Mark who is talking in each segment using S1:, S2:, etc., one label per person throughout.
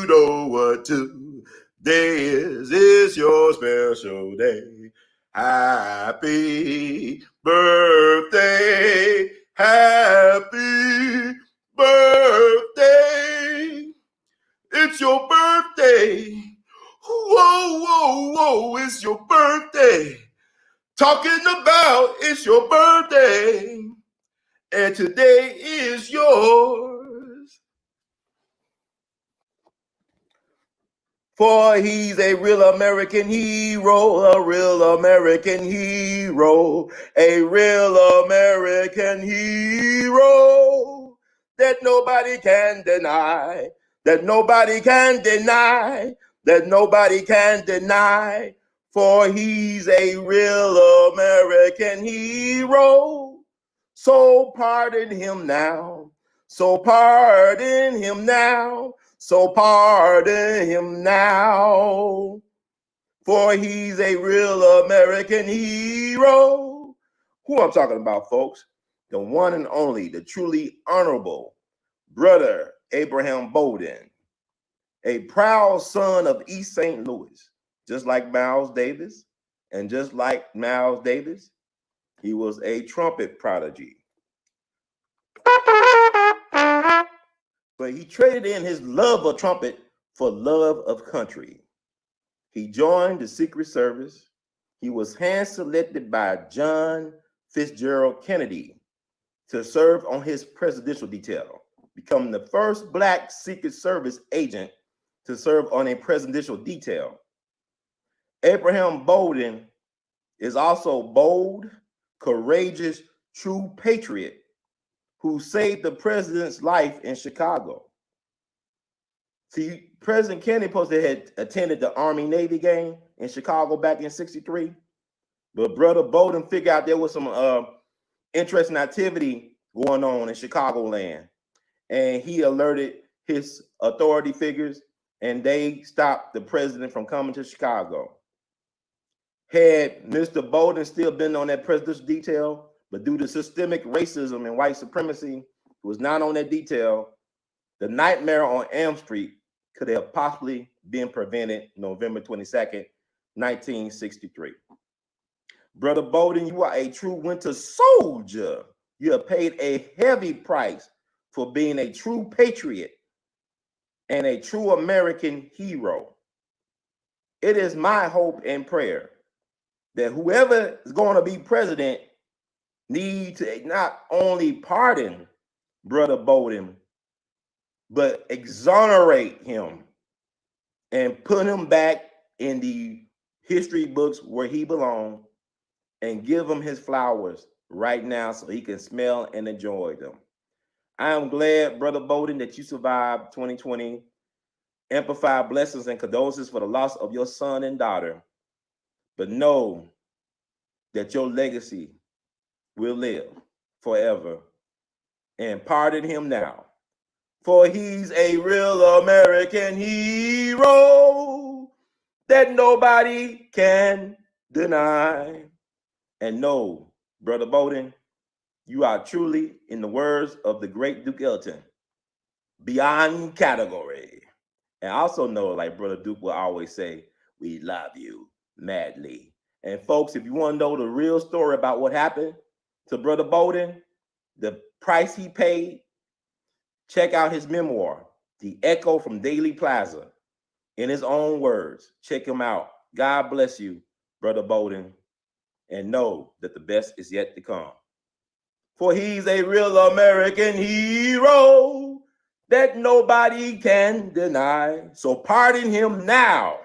S1: you know what today is. It's your special day. Happy birthday. Happy birthday. It's your birthday. Whoa, whoa, whoa, it's your birthday. Talking about it's your birthday. And today is yours. For he's a real American hero, a real American hero, a real American hero that nobody can deny, that nobody can deny, that nobody can deny. For he's a real American hero. So pardon him now, so pardon him now. So pardon him now, for he's a real American hero. Who I'm talking about, folks? The one and only, the truly honorable brother Abraham Bowden, a proud son of East St. Louis, just like Miles Davis. And just like Miles Davis, he was a trumpet prodigy. But he traded in his love of trumpet for love of country. He joined the Secret Service. He was hand-selected by John Fitzgerald Kennedy to serve on his presidential detail, becoming the first Black Secret Service agent to serve on a presidential detail. Abraham Bowden is also bold, courageous, true patriot who saved the president's life in Chicago. See, President Kennedy supposedly had attended the Army-Navy game in Chicago back in '63, but Brother Bowden figured out there was some interesting activity going on in Chicagoland, and he alerted his authority figures, and they stopped the president from coming to Chicago. Had Mr. Bowden still been on that presidential detail, but due to systemic racism and white supremacy, who was not on that detail, the nightmare on Elm Street could have possibly been prevented November 22nd, 1963. Brother Bowden, you are a true winter soldier. You have paid a heavy price for being a true patriot and a true American hero. It is my hope and prayer that whoever is going to be president needs to not only pardon Brother Bowden, but exonerate him and put him back in the history books where he belongs and give him his flowers right now so he can smell and enjoy them. I am glad, Brother Bowden, that you survived 2020. Amplify blessings and condolences for the loss of your son and daughter. But know that your legacy will live forever. And pardon him now, for he's a real American hero that nobody can deny. And know, Brother Bowden, you are truly, in the words of the great Duke Ellington, beyond category. And also know, like Brother Duke will always say, we love you madly. And folks, if you want to know the real story about what happened to Brother Bowden, the price he paid, check out his memoir, The Echo from Daley Plaza, in his own words. Check him out. God bless you, Brother Bowden, and know that the best is yet to come. For he's a real American hero that nobody can deny. So pardon him now.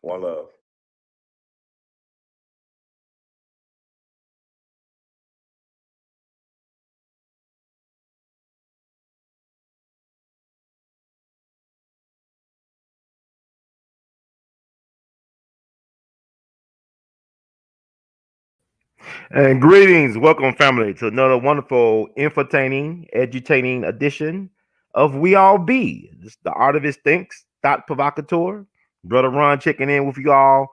S1: One love.
S2: And greetings, welcome family to another wonderful, entertaining, edutaining edition of We All Be. This is the Art of His Thinks, thought provocateur, Brother Ron checking in with you all.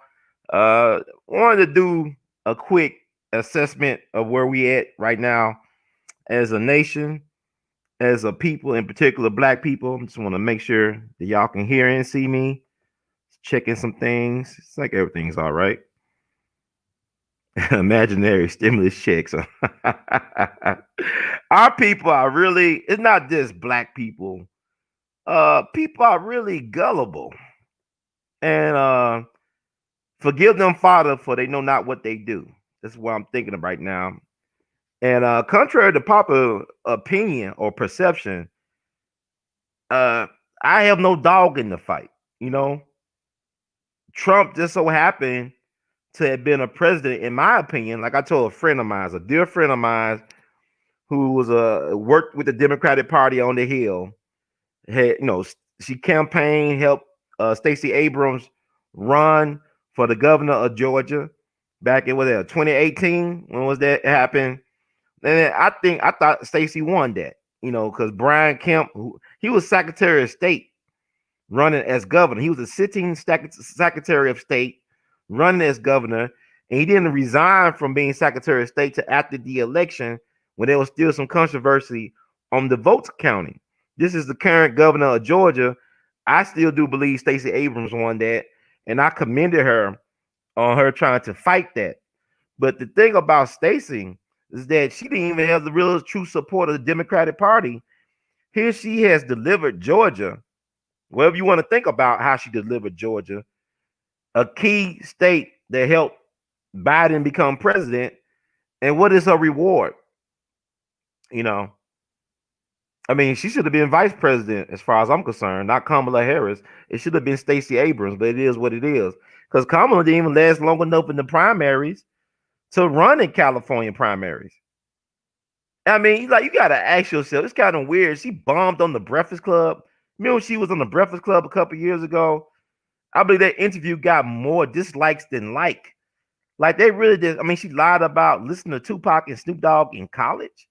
S2: Wanted to do a quick assessment of where we at right now as a nation, as a people, in particular black people. Just want to make sure that y'all can hear and see me. Checking some things. It's like everything's all right. Imaginary stimulus checks. Our people are really, it's not just black people. People are really gullible. And forgive them, Father, for they know not what they do. That's what I'm thinking of right now. And contrary to popular opinion or perception, I have no dog in the fight. You know, Trump just so happened to have been a president, in my opinion. Like I told a friend of mine, a dear friend of mine, who was worked with the Democratic Party on the Hill. Had, she campaigned, helped Stacey Abrams run for the governor of Georgia back in 2018. When was that happened? And I thought Stacey won that, because Brian Kemp, he was Secretary of State running as governor. He was a sitting Secretary of State running as governor, and he didn't resign from being Secretary of State to after the election when there was still some controversy on the votes counting. This is the current governor of Georgia. I still do believe Stacey Abrams won that, and I commended her on her trying to fight that. But the thing about Stacey is that she didn't even have the real true support of the Democratic Party. Here she has delivered Georgia, whatever you want to think about how she delivered Georgia, a key state that helped Biden become president. And what is her reward? I mean, she should have been vice president as far as I'm concerned, not Kamala Harris. It should have been Stacey Abrams, but it is what it is. Because Kamala didn't even last long enough in the primaries to run in California primaries. I mean, you got to ask yourself, it's kind of weird. She bombed on the Breakfast Club. Remember when she was on the Breakfast Club a couple years ago? I believe that interview got more dislikes than like. Like they really did. I mean, she lied about listening to Tupac and Snoop Dogg in college.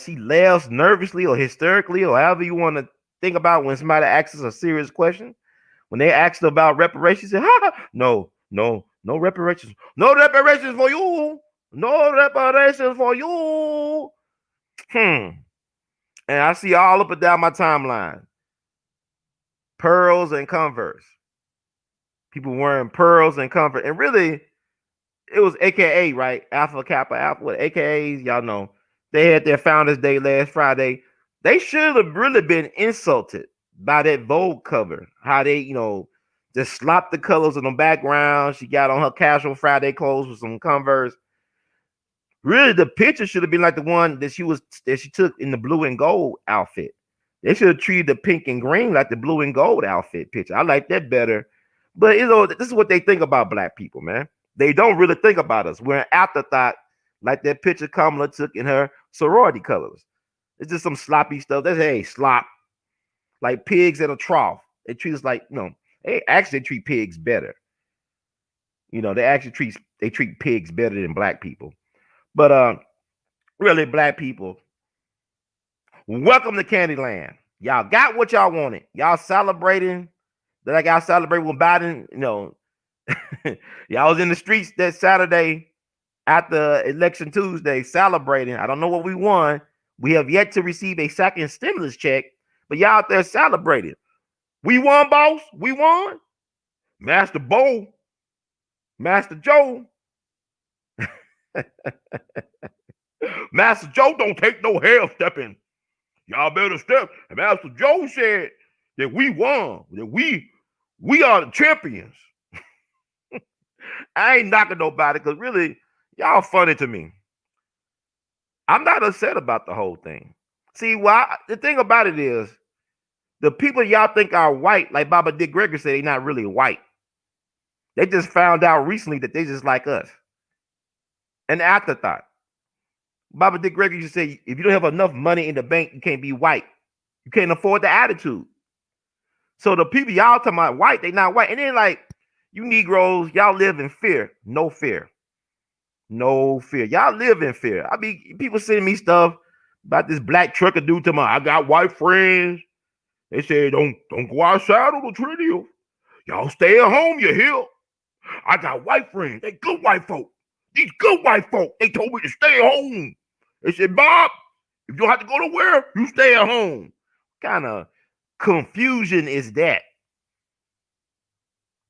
S2: She laughs nervously or hysterically or however you want to think about when somebody asks us a serious question. When they asked her about reparations, she said, no reparations. No reparations for you. No reparations for you. And I see all up and down my timeline. Pearls and Converse. People wearing pearls and Converse. And really, it was AKA, right? Alpha Kappa Alpha. What AKAs, y'all know. They had their Founders Day last Friday. They should have really been insulted by that Vogue cover. How they, just slopped the colors in the background. She got on her casual Friday clothes with some Converse. Really, the picture should have been like the one that she took in the blue and gold outfit. They should have treated the pink and green like the blue and gold outfit picture. I like that better. But this is what they think about black people, man. They don't really think about us. We're an afterthought, like that picture Kamala took in her sorority colors. It's just some sloppy stuff. That's slop. Like pigs at a trough. They treat us like, they actually treat pigs better. They treat pigs better than black people. But really, black people, welcome to Candyland. Y'all got what y'all wanted. Y'all celebrating like y'all celebrate with Biden. Y'all was in the streets that Saturday after election Tuesday celebrating. I don't know what we won. We have yet to receive a second stimulus check, but y'all out there celebrating. We won, boss. We won. Master Bo, Master Joe. Master Joe don't take no half stepping. Y'all better step. And Master Joe said that we won, that we are the champions. I ain't knocking nobody because really, y'all funny to me. I'm not upset about the whole thing. See, the thing about it is, the people y'all think are white, like Baba Dick Gregory said, they're not really white. They just found out recently that they just like us. An afterthought. Baba Dick Gregory used to say, if you don't have enough money in the bank, you can't be white. You can't afford the attitude. So the people y'all talking about white, they not white. And then like, you Negroes, y'all live in fear. No fear. No fear. Y'all live in fear. I mean, people sending me stuff about this black trucker dude to me. I got white friends. They said, don't go outside on the treadmill. Y'all stay at home, you hear? I got white friends. They good white folk. These good white folk. They told me to stay at home. They said, Bob, if you don't have to go nowhere, you stay at home. What kind of confusion is that?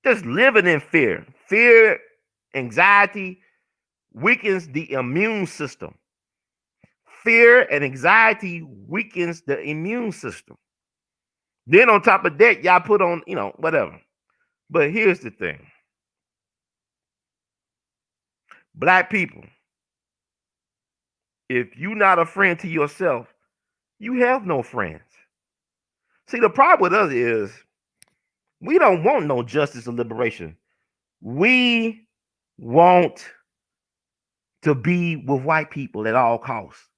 S2: Just living in fear. Fear, anxiety weakens the immune system. Fear and anxiety weakens the immune system. Then on top of that, y'all put on, whatever. But here's the thing. Black people, if you're not a friend to yourself, you have no friends. See, the problem with us is we don't want no justice or liberation. We want to be with white people at all costs.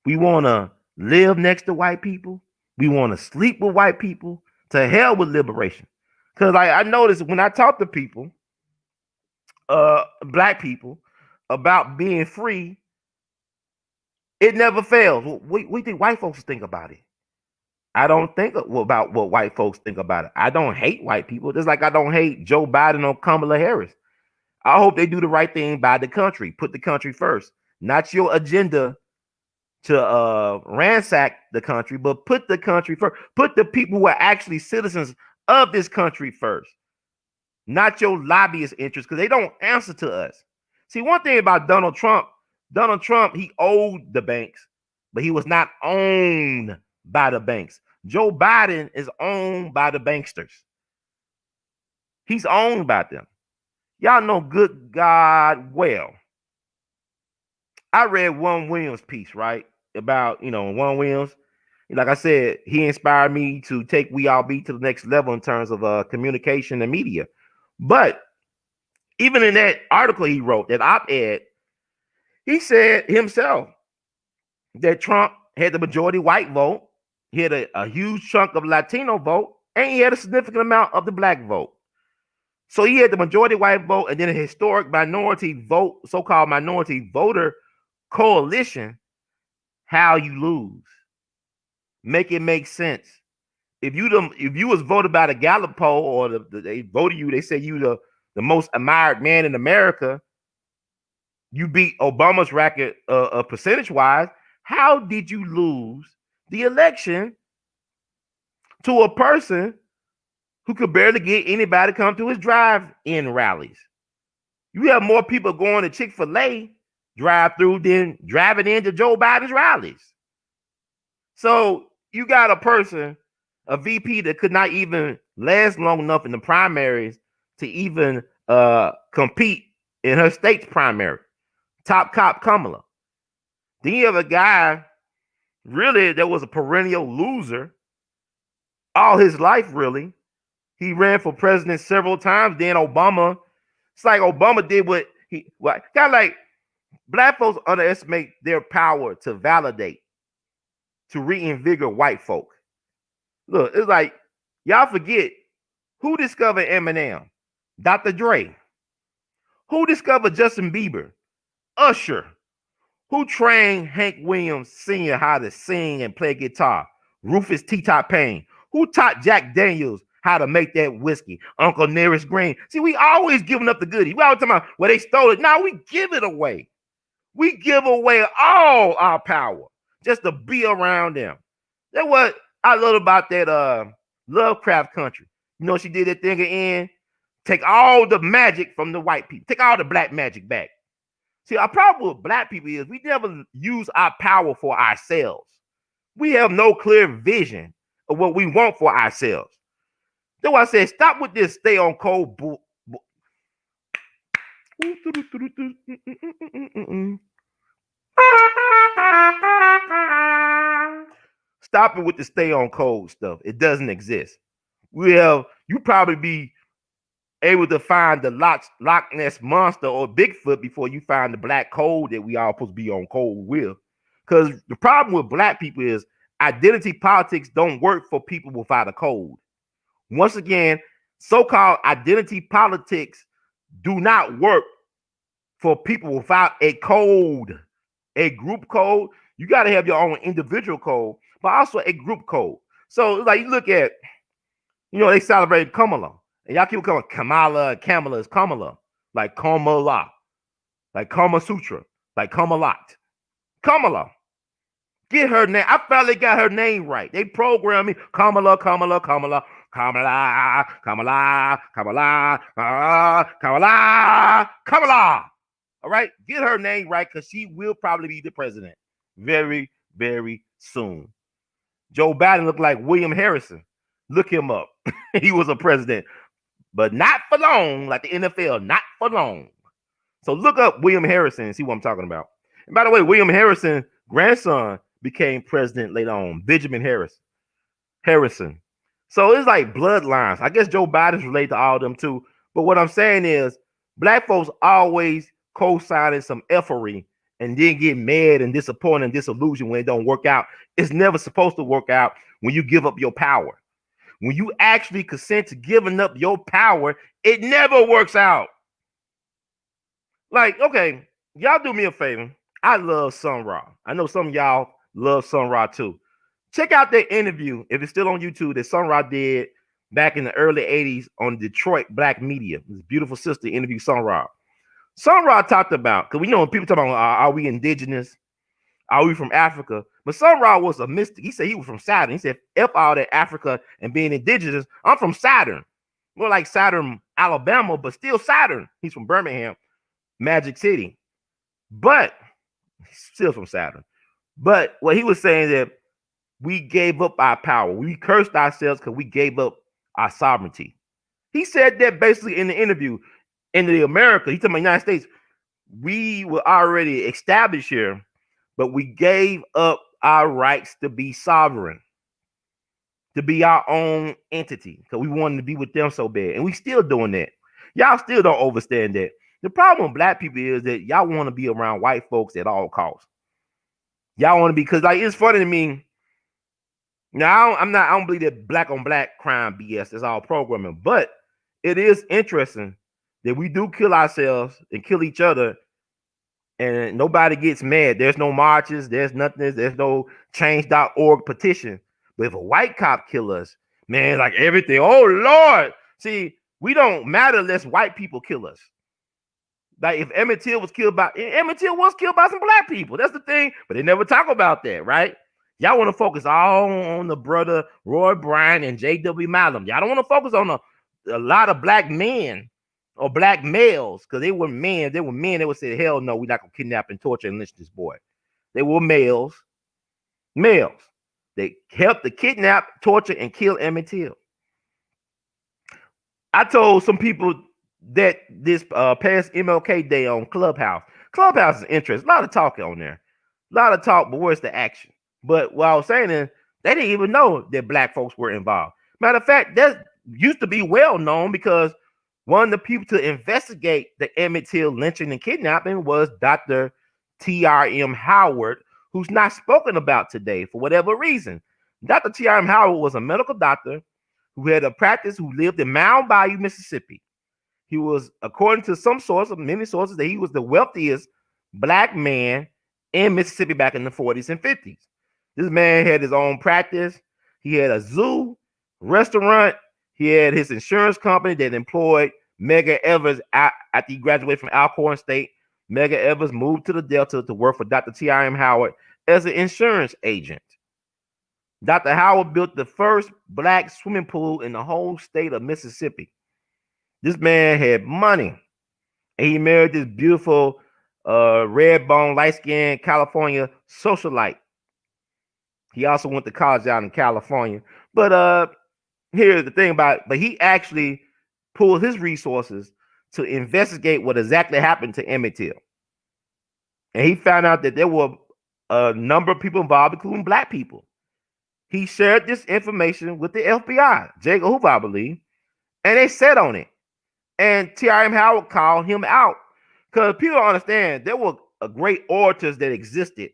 S2: We want to live next to white people. We want to sleep with white people. To hell with liberation. Because I noticed when I talk to people, black people, about being free, it never fails. We think white folks think about it. I don't think about what white folks think about it. I don't hate white people. Just like I don't hate Joe Biden or Kamala Harris. I hope they do the right thing by the country. Put the country first. Not your agenda to ransack the country, but put the country first. Put the people who are actually citizens of this country first. Not your lobbyist interests, because they don't answer to us. See, one thing about Donald Trump, he owed the banks, but he was not owned by the banks. Joe Biden is owned by the banksters. He's owned by them. Y'all know good God well. I read Juan Williams' piece, right? About, Juan Williams. Like I said, he inspired me to take We All Be to the next level in terms of communication and media. But even in that article he wrote, that op-ed, he said himself that Trump had the majority white vote. He had a huge chunk of Latino vote, and he had a significant amount of the black vote. So he had the majority white vote and then a historic minority vote, so-called minority voter coalition. How you lose? Make it make sense. If you was voted by the Gallup poll, or they voted you, they said you the most admired man in America, you beat Obama's record percentage-wise. How did you lose the election to a person who could barely get anybody to come to his drive-in rallies? You have more people going to Chick-fil-A drive-through than driving into Joe Biden's rallies. So you got a person, a VP, that could not even last long enough in the primaries to even compete in her state's primary. Top cop Kamala. Then you have a guy, really, that was a perennial loser all his life, really. He ran for president several times. Then Obama, it's like Obama did what kind of like black folks underestimate their power to validate, to reinvigorate white folk. Look, it's like y'all forget who discovered Eminem? Dr. Dre. Who discovered Justin Bieber? Usher. Who trained Hank Williams Sr. how to sing and play guitar? Rufus T-Top Payne. Who taught Jack Daniels how to make that whiskey? Uncle Nearest Green. See, we always giving up the goodies. We always talking about, well, they stole it. Now we give it away. We give away all our power just to be around them. That's what I love about that Lovecraft Country. She did that thing again. Take all the magic from the white people. Take all the black magic back. See, our problem with black people is we never use our power for ourselves. We have no clear vision of what we want for ourselves. That's why I said, stop with this stay on cold Stop it with the stay on cold stuff. It doesn't exist. You probably be able to find the Loch Ness Monster or Bigfoot before you find the black cold that we all supposed to be on cold with. Because the problem with black people is identity politics don't work for people without a code. Once again, so-called identity politics do not work for people without a code, a group code. You got to have your own individual code, but also a group code. So like you look at, they celebrate Kamala. And y'all keep calling Kamala, Kamala is Kamala. Like Kamala. Like Kama Sutra. Like Kamalat. Kamala. Get her name. I finally got her name right. They programmed me. Kamala, Kamala, Kamala, Kamala, Kamala, Kamala, Kamala, Kamala. All right? Get her name right because she will probably be the president very, very soon. Joe Biden looked like William Harrison. Look him up. He was a president, but not for long, like the NFL, not for long. So look up William Harrison and see what I'm talking about. And by the way, William Harrison's grandson became president later on, Benjamin Harrison. So it's like bloodlines. I guess Joe Biden's related to all of them too. But what I'm saying is black folks always co-signing some effery and then get mad and disappointed and disillusioned when it don't work out. It's never supposed to work out when you give up your power. When you actually consent to giving up your power, it never works out. Like, okay, y'all do me a favor. I love Sun Ra. I know some of y'all love Sun Ra too. Check out that interview, if it's still on YouTube, that Sun Ra did back in the early 80s on Detroit Black Media. His beautiful sister interviewed Sun Ra. Sun Ra talked about, because we know when people talk about, are we indigenous? Are we from Africa? But Sun Ra was a mystic. He said he was from Saturn. He said, F all that Africa and being indigenous, I'm from Saturn. More like Saturn, Alabama, but still Saturn. He's from Birmingham, Magic City. But he's still from Saturn. But what he was saying that we gave up our power. We cursed ourselves because we gave up our sovereignty. He said that basically in the interview. In the America, he's talking about the United States, we were already established here, but we gave up our rights to be sovereign, to be our own entity, because we wanted to be with them so bad. And we still doing that. Y'all still don't understand that. The problem with black people is that y'all want to be around white folks at all costs. Y'all want to be, because like it's funny to me. Now I don't believe that black on black crime BS is all programming, but it is interesting that we do kill ourselves and kill each other, and nobody gets mad. There's no marches, there's nothing, there's no change.org petition. But if a white cop kill us, man, like everything, oh Lord. See, we don't matter unless white people kill us. Like if Emmett Till was killed by some black people. That's the thing, but they never talk about that, right? Y'all want to focus all on the brother Roy Bryant and J.W. Malcolm. Y'all don't want to focus on a lot of black men or black males, because they were men. They would say, hell no, we're not gonna kidnap and torture and lynch this boy. They were males. They helped to kidnap, torture, and kill Emmett Till. I told some people that this past MLK Day on Clubhouse. Clubhouse is interesting. A lot of talk on there. A lot of talk, but where's the action? But what I was saying is, they didn't even know that black folks were involved. Matter of fact, that used to be well known, because one of the people to investigate the Emmett Till lynching and kidnapping was Dr. T.R.M. Howard, who's not spoken about today for whatever reason. Dr. T.R.M. Howard was a medical doctor who had a practice, who lived in Mound Bayou, Mississippi. He was, according to some sources, many sources, that he was the wealthiest black man in Mississippi back in the 40s and 50s. This man had his own practice. He had a zoo, restaurant. He had his insurance company that employed Medgar Evers after he graduated from Alcorn State. Medgar Evers moved to the Delta to work for Dr. T.R.M. Howard as an insurance agent. Dr. Howard built the first black swimming pool in the whole state of Mississippi. This man had money, and he married this beautiful red bone, light-skinned California socialite. He also went to college out in California. But here's the thing about it. But he actually pulled his resources to investigate what exactly happened to Emmett Till. And he found out that there were a number of people involved, including black people. He shared this information with the FBI, J. Edgar Hoover, I believe, and they sat on it. And T.R.M. Howard called him out, because people don't understand there were great orators that existed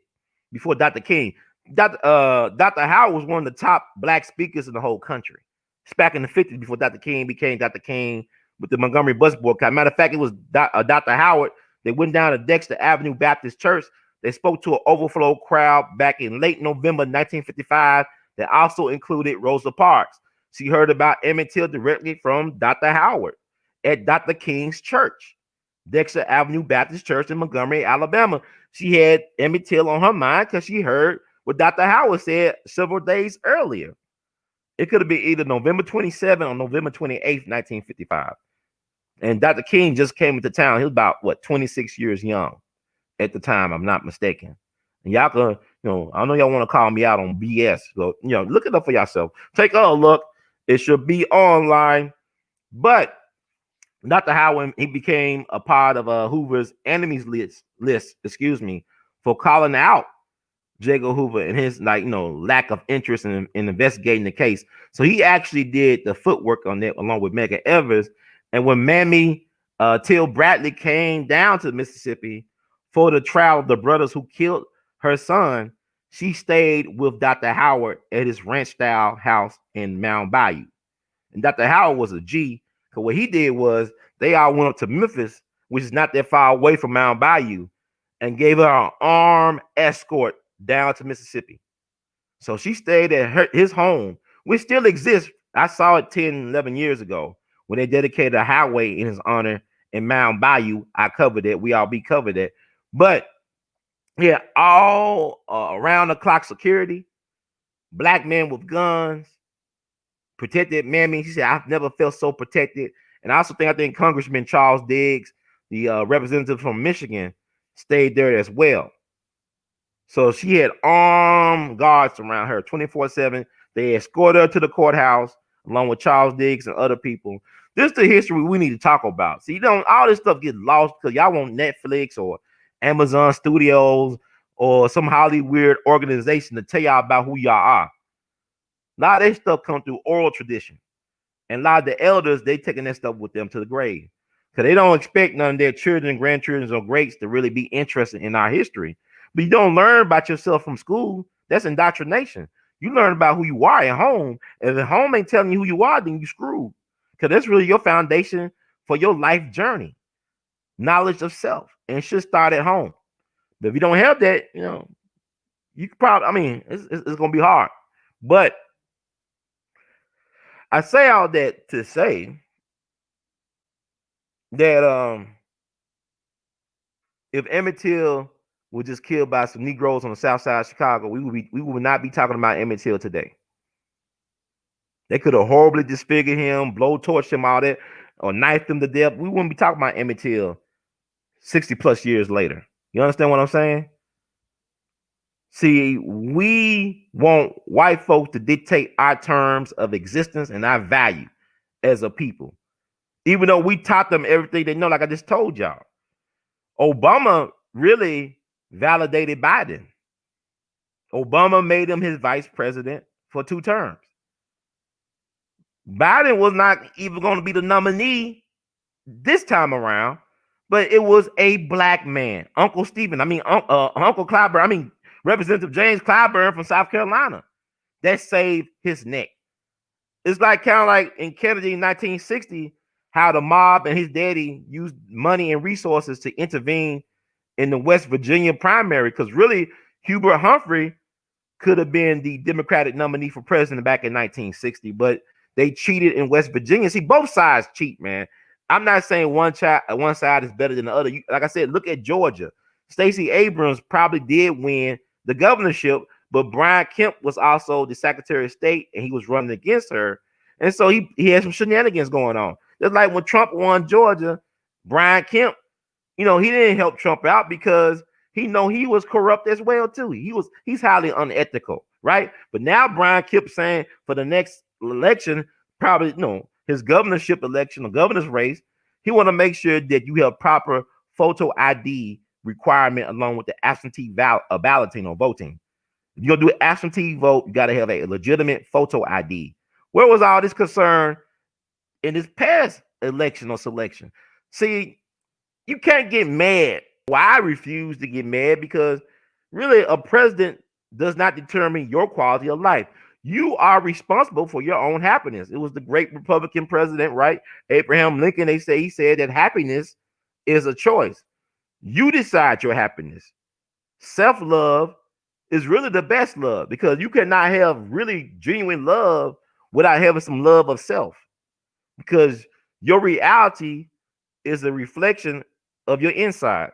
S2: before Dr. King. Dr. Howard was one of the top black speakers in the whole country. It's back in the 50s, before Dr. King became Dr. King with the Montgomery bus boycott. Matter of fact, it was Dr. Howard. They went down to Dexter Avenue Baptist Church. They spoke to an overflow crowd back in late November 1955. that also included Rosa Parks. She heard about Emmett Till directly from Dr. Howard at Dr. King's church, Dexter Avenue Baptist Church in Montgomery, Alabama. She had Emmett Till on her mind because she heard what Dr. Howard said several days earlier. It could have been either November 27th or November 28th, 1955. And Dr. King just came into town. He was about, 26 years young at the time, I'm not mistaken. And y'all can, I know y'all want to call me out on BS. So, look it up for yourself. Take a look. It should be online. But Dr. Howard, he became a part of Hoover's enemies list, for calling out J. Edgar Hoover and his lack of interest in investigating the case. So he actually did the footwork on that along with Medgar Evers. And when Mammy Till Bradley came down to Mississippi for the trial of the brothers who killed her son, she stayed with Dr. Howard at his ranch-style house in Mound Bayou. And Dr. Howard was a G, because what he did was they all went up to Memphis, which is not that far away from Mound Bayou, and gave her an armed escort down to Mississippi. So she stayed at his home, which still exists. I saw it 10, 11 years ago when they dedicated a highway in his honor in Mound Bayou. I covered it. We covered it. But yeah, all around the clock security, black men with guns, protected Mammy. She said, I've never felt so protected. And I think Congressman Charles Diggs, the representative from Michigan, stayed there as well. So she had armed guards around her 24/7. They escorted her to the courthouse along with Charles Diggs and other people. This is the history we need to talk about. See, all this stuff gets lost because y'all want Netflix or Amazon Studios or some Hollywood weird organization to tell y'all about who y'all are. A lot of that stuff come through oral tradition. And a lot of the elders, they taking that stuff with them to the grave. Because they don't expect none of their children, grandchildren, or greats to really be interested in our history. But you don't learn about yourself from school. That's indoctrination. You learn about who you are at home. And if home ain't telling you who you are, then you screwed. Because that's really your foundation for your life journey. Knowledge of self. And it should start at home. But if you don't have that, you could probably, it's going to be hard. But I say all that to say that if Emmett Till was just killed by some Negroes on the south side of Chicago, we would not be talking about Emmett Till today. They could have horribly disfigured him, blowtorched him, all that, or knifed him to death. We wouldn't be talking about Emmett Till 60 plus years later. You understand what I'm saying? See, we want white folks to dictate our terms of existence and our value as a people. Even though we taught them everything they know, like I just told y'all. Obama really validated Biden. Obama made him his vice president for 2 terms. Biden was not even going to be the nominee this time around, but it was a black man, Uncle Clyburn, Representative James Clyburn from South Carolina, that saved his neck. It's like kind of like in Kennedy in 1960, how the mob and his daddy used money and resources to intervene in the West Virginia primary, because really Hubert Humphrey could have been the Democratic nominee for president back in 1960, but they cheated in West Virginia. See, both sides cheat, man. I'm not saying one side is better than the other. Like I said, look at Georgia. Stacey Abrams probably did win the governorship, but Brian Kemp was also the Secretary of State, and he was running against her. And so he had some shenanigans going on. Just like when Trump won Georgia, Brian Kemp, he didn't help Trump out because he was corrupt as well too. He's highly unethical, right? But now Brian Kemp saying for the next election, probably his governorship election or governor's race, he want to make sure that you have proper photo ID requirement along with the absentee balloting or voting. If you're gonna do an absentee vote, you got to have a legitimate photo ID. Where was all this concern in this past election or selection? See, you can't get mad. Well, I refuse to get mad because really a president does not determine your quality of life. You are responsible for your own happiness. It was the great Republican president, right? Abraham Lincoln, he said that happiness is a choice. You decide your happiness. Self-love is really the best love, because you cannot have really genuine love without having some love of self, because your reality is a reflection of your inside.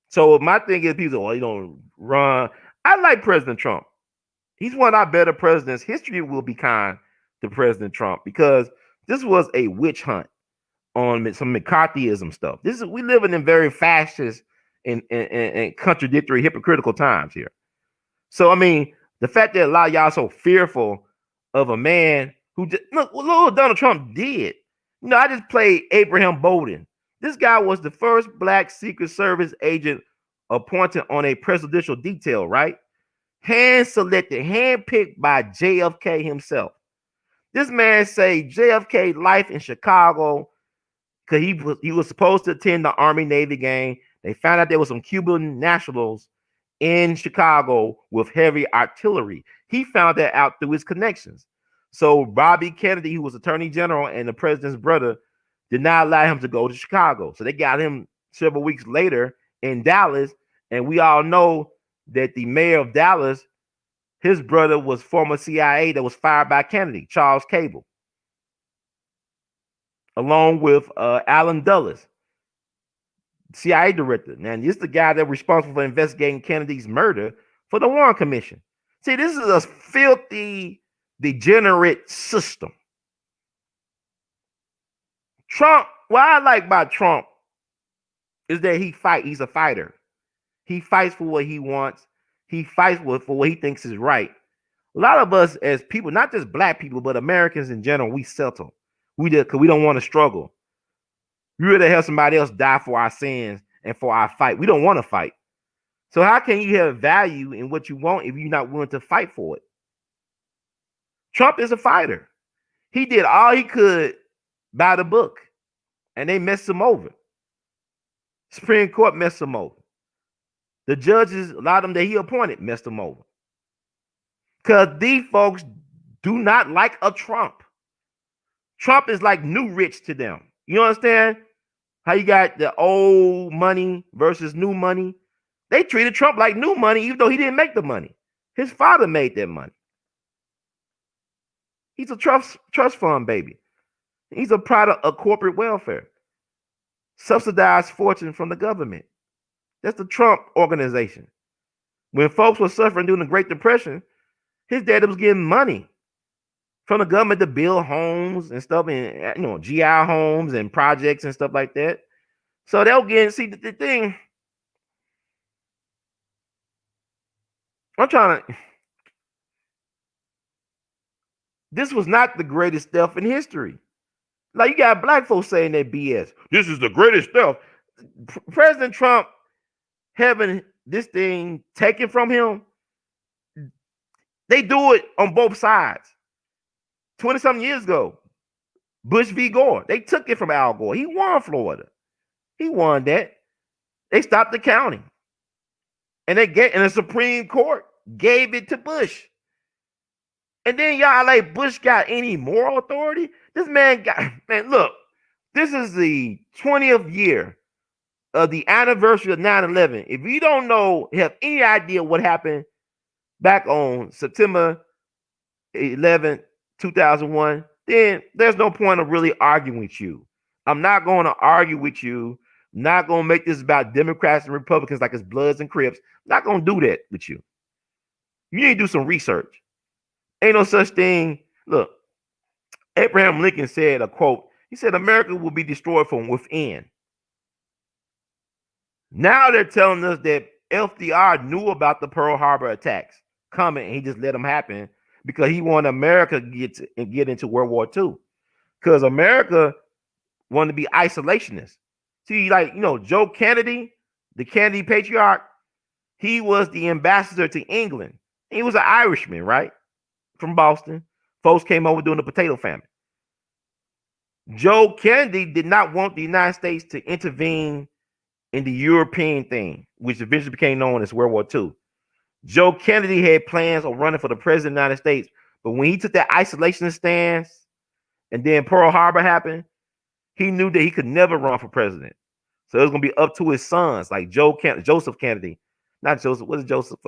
S2: So my thing is, people say, well, you don't run. I like President Trump. He's one of our better presidents. History will be kind to President Trump, because this was a witch hunt on some McCarthyism stuff. We living in very fascist and contradictory, hypocritical times here. So I mean, the fact that a lot of y'all so fearful of a man who just look what Donald Trump did. You know, I just played Abraham Bowden. This guy was the first black Secret Service agent appointed on a presidential detail, right? Hand selected, hand picked by JFK himself. This man saved JFK life in Chicago because he was supposed to attend the Army Navy game. They found out there was some Cuban nationals in Chicago with heavy artillery. He found that out through his connections. So Bobby Kennedy, who was Attorney General and the president's brother, did not allow him to go to Chicago. So they got him several weeks later in Dallas. And we all know that the mayor of Dallas, his brother was former CIA that was fired by Kennedy, Charles Cable, along with Alan Dulles, CIA director. Now, this is the guy that's responsible for investigating Kennedy's murder for the Warren Commission. See, this is a filthy, degenerate system. Trump, what I like about Trump is that he's a fighter. He fights for what he wants. He fights for what he thinks is right. A lot of us as people, not just black people, but Americans in general, we settle. Because we don't want to struggle. We rather have somebody else die for our sins and for our fight. We don't want to fight. So how can you have value in what you want if you're not willing to fight for it? Trump is a fighter. He did all he could by the book, and they messed him over. Supreme Court messed him over. The judges, a lot of them that he appointed, messed him over. Because these folks do not like a Trump. Trump is like new rich to them. You understand how you got the old money versus new money? They treated Trump like new money, even though he didn't make the money. His father made that money. He's a trust fund baby. He's a product of corporate welfare. Subsidized fortune from the government. That's the Trump organization. When folks were suffering during the Great Depression, his daddy was getting money from the government to build homes and stuff, and GI homes and projects and stuff like that. So they'll get, see the thing. This was not the greatest theft in history. Like, you got black folks saying that BS. This is the greatest theft. President Trump having this thing taken from him, they do it on both sides. 20-something years ago, Bush v. Gore, they took it from Al Gore. He won Florida. He won that. They stopped the counting. And the Supreme Court gave it to Bush. And then y'all like Bush got any moral authority? This man look, this is the 20th year of the anniversary of 9/11. If you don't have any idea what happened back on September 11th, 2001, then there's no point of really arguing with you. I'm not going to argue with you. I'm not going to make this about Democrats and Republicans like it's Bloods and Crips. I'm not going to do that with you. You need to do some research. Ain't no such thing. Look, Abraham Lincoln said, a quote, he said, America will be destroyed from within. Now they're telling us that FDR knew about the Pearl Harbor attacks coming, and he just let them happen because he wanted America to get into World War II. Because America wanted to be isolationist. See, Joe Kennedy, the Kennedy patriarch, he was the ambassador to England. He was an Irishman, right? From Boston. Folks came over during the potato famine. Joe Kennedy did not want the United States to intervene in the European thing, which eventually became known as World War II. Joe Kennedy had plans on running for the president of the United States, but when he took that isolationist stance and then Pearl Harbor happened, he knew that he could never run for president. So it was going to be up to his sons, like Joseph Kennedy, not Joseph. What is Joseph?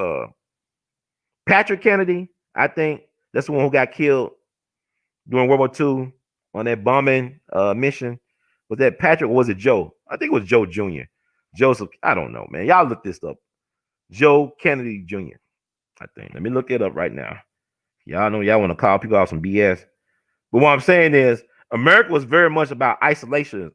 S2: Patrick Kennedy. I think that's the one who got killed during World War II on that bombing mission. Was that Patrick or was it Joe? I think it was Joe Jr. Joseph. I don't know, man. Y'all look this up. Joe Kennedy Jr. I think. Let me look it up right now. Y'all know y'all want to call people out some BS. But what I'm saying is America was very much about isolation,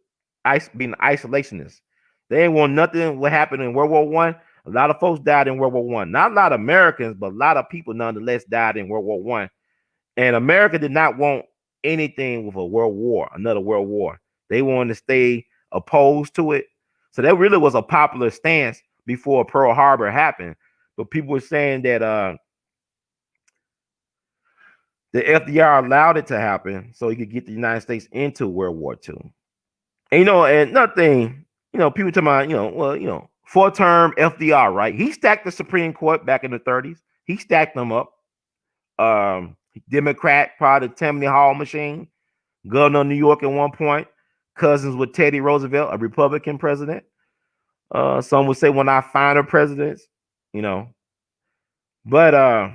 S2: being isolationist. They ain't want nothing what happened in World War One. A lot of folks died in World War One. Not a lot of Americans, but a lot of people nonetheless died in World War One. And America did not want anything with a world war, another world war. They wanted to stay opposed to it. So that really was a popular stance before Pearl Harbor happened. But people were saying that the FDR allowed it to happen so he could get the United States into World War II. And, and nothing, people talking about, 4-term FDR, right? He stacked the Supreme Court back in the 30s. He stacked them up. Democrat, probably the Tammany Hall machine, governor of New York at one point, cousins with Teddy Roosevelt, a Republican president. Some would say one of our finer presidents, But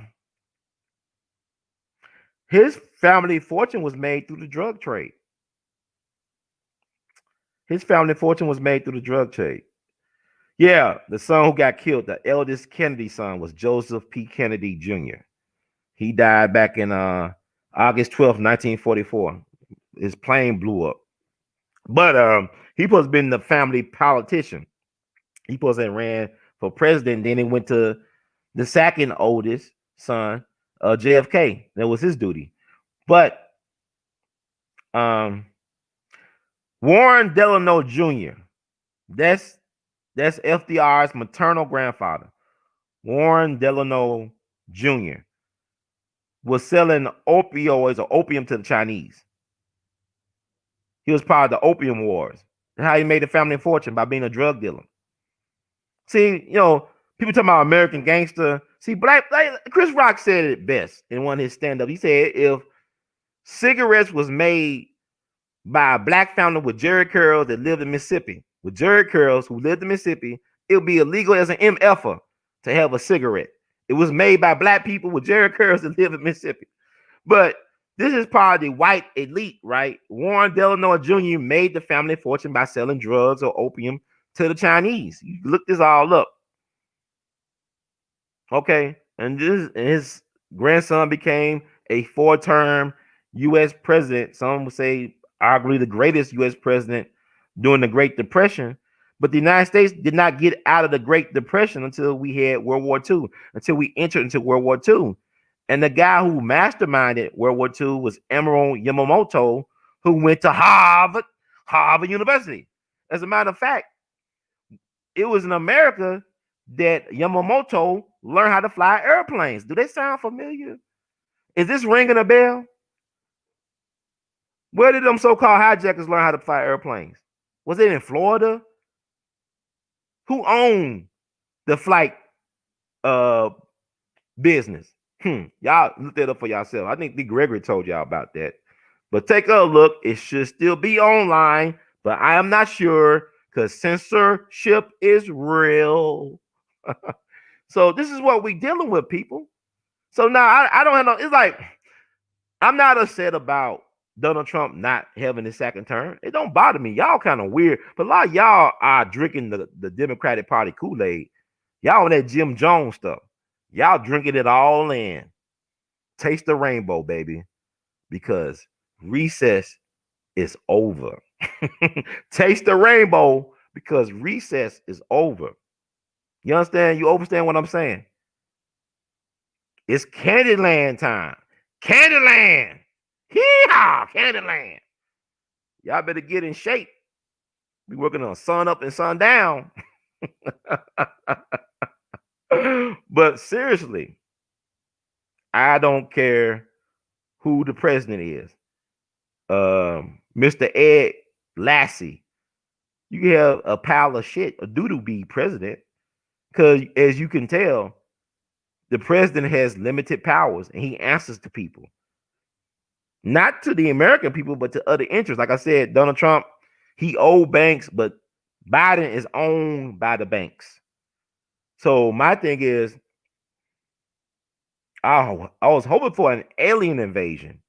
S2: his family fortune was made through the drug trade. His family fortune was made through the drug trade. Yeah, the son who got killed, the eldest Kennedy son, was Joseph P. Kennedy Jr. He died back in August 12th, 1944. His plane blew up. But he supposed to been the family politician. He supposed to ran for president. Then he went to the second oldest son, JFK. That was his duty. But Warren Delano Jr., that's FDR's maternal grandfather. Warren Delano Jr. was selling opioids or opium to the Chinese. He was part of the Opium Wars. That's how he made a family fortune, by being a drug dealer. See, people talking about American gangster. See, Chris Rock said it best in one of his stand-up. He said if cigarettes was made by a black family with Jerry curls that lived in Mississippi, with Jerry curls who lived in Mississippi, it would be illegal as an MFer to have a cigarette. It was made by black people with Jerry curls that live in Mississippi. But this is part of the white elite, right? Warren Delano Jr. made the family fortune by selling drugs or opium to the Chinese. You look this all up. Okay. And his grandson became a 4-term U.S. president. Some would say arguably the greatest U.S. president during the Great Depression. But the United States did not get out of the Great Depression until we had World War II, until we entered into World War II. And the guy who masterminded World War II was Emerald Yamamoto, who went to Harvard University. As a matter of fact, it was in America that Yamamoto learned how to fly airplanes. Do they sound familiar? Is this ringing a bell? Where did them so-called hijackers learn how to fly airplanes? Was it in Florida? Who owned the flight business? Y'all look that up for yourself. I think D. Gregory told y'all about that. But take a look. It should still be online, but I am not sure because censorship is real. So this is what we're dealing with, people. So now I don't have no, it's like, I'm not upset about Donald Trump not having his second term. It don't bother me. Y'all kind of weird, but a lot of y'all are drinking the Democratic Party Kool-Aid. Y'all on that Jim Jones stuff. Y'all drinking it all in. Taste the rainbow, baby, because recess is over. Taste the rainbow because recess is over. You understand? You understand what I'm saying? It's Candyland time. Candyland. Hee-haw, Candyland. Y'all better get in shape. We working on sun up and sun down. But seriously, I don't care who the president is. Mr. Ed Lassie. You can have a pile of shit, a doodoo be president. Because as you can tell, the president has limited powers and he answers to people. Not to the American people, but to other interests. Like I said, Donald Trump, he owed banks, but Biden is owned by the banks. So my thing is, I was hoping for an alien invasion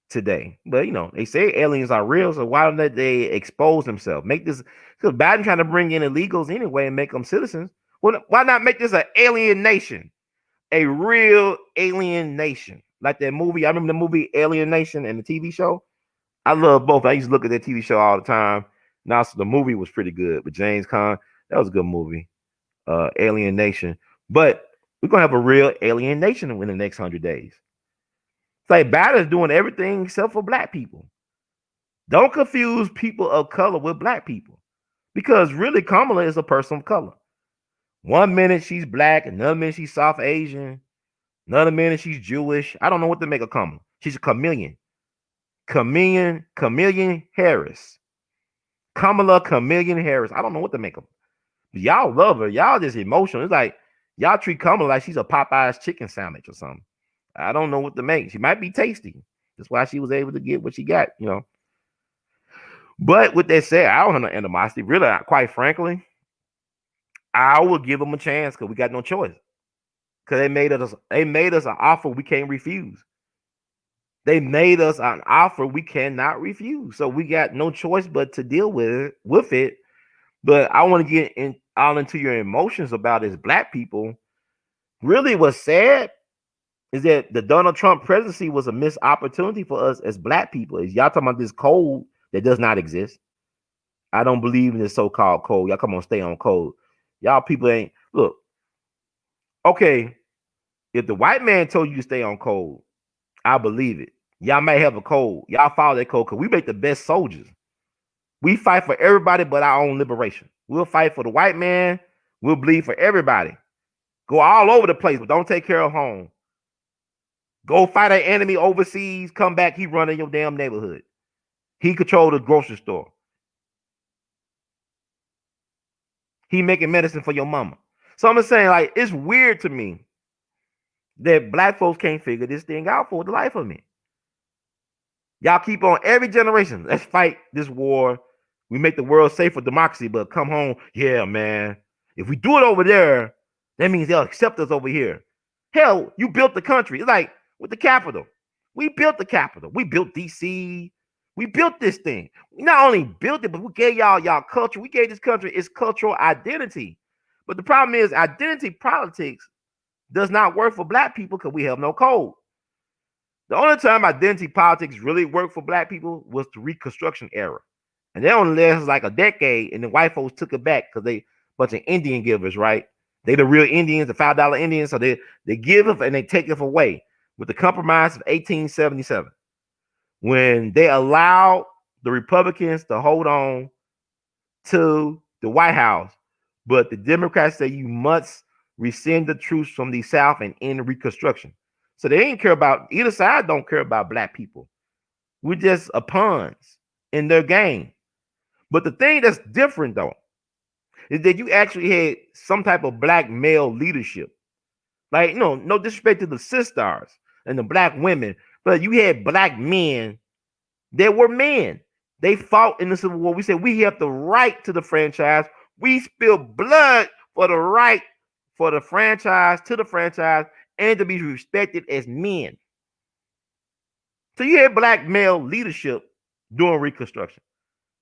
S2: today, but they say aliens are real, so why don't they expose themselves? Make this, because Biden trying to bring in illegals anyway and make them citizens. Well, why not make this an alien nation, a real alien nation, like that movie? I remember the movie Alien Nation and the TV show. I love both. I used to look at that TV show all the time. Now, so the movie was pretty good, but James Caan, that was a good movie. Alien Nation, but we're gonna have a real alien nation in the next 100 days. It's like Biden's doing everything except for black people. Don't confuse people of color with black people, because really Kamala is a person of color. One minute she's black, another minute she's South Asian, another minute she's Jewish. I don't know what to make of Kamala. She's a chameleon. Chameleon Harris. Kamala Chameleon Harris. I don't know what to make of her. Y'all love her. Y'all just emotional. It's like y'all treat Kamala like she's a Popeye's chicken sandwich or something. I don't know what to make. She might be tasty. That's why she was able to get what she got, But with that said, I don't have no animosity. Really, quite frankly, I will give them a chance because we got no choice. Because they made us an offer we can't refuse. They made us an offer we cannot refuse. So we got no choice but to deal with it. But I want to get all into your emotions about this black people. Really, what's sad is that the Donald Trump presidency was a missed opportunity for us as black people. Is y'all talking about this code that does not exist? I don't believe in this so-called code. Y'all come on, stay on code. Y'all people ain't look. Okay, if the white man told you to stay on code, I believe it. Y'all may have a code. Y'all follow that code because we make the best soldiers. We fight for everybody but our own liberation. We'll fight for the white man. We'll bleed for everybody. Go all over the place, but don't take care of home. Go fight an enemy overseas. Come back, he running your damn neighborhood. He control the grocery store. He making medicine for your mama. So I'm just saying, like, it's weird to me that black folks can't figure this thing out for the life of me. Y'all keep on every generation. Let's fight this war. We make the world safe for democracy, but come home. Yeah, man. If we do it over there, that means they'll accept us over here. Hell, you built the country. It's like with the Capitol. We built the Capitol. We built DC. We built this thing. We not only built it, but we gave y'all culture. We gave this country its cultural identity. But the problem is identity politics does not work for black people because we have no code. The only time identity politics really worked for black people was the Reconstruction era. And they only lasted like a decade, and the white folks took it back because they bunch of Indian givers, right? They the real Indians, the $5 Indians, so they give it and they take it away with the Compromise of 1877. When they allowed the Republicans to hold on to the White House, but the Democrats say you must rescind the troops from the South and end Reconstruction. So they ain't care about, either side don't care about black people. We're just pawns in their game. But the thing that's different though, is that you actually had some type of black male leadership. Like, no disrespect to the sisters and the black women, but you had black men that were men. They fought in the Civil War. We said we have the right to the franchise. We spilled blood for the right for the franchise, to the franchise, and to be respected as men. So you had black male leadership during Reconstruction.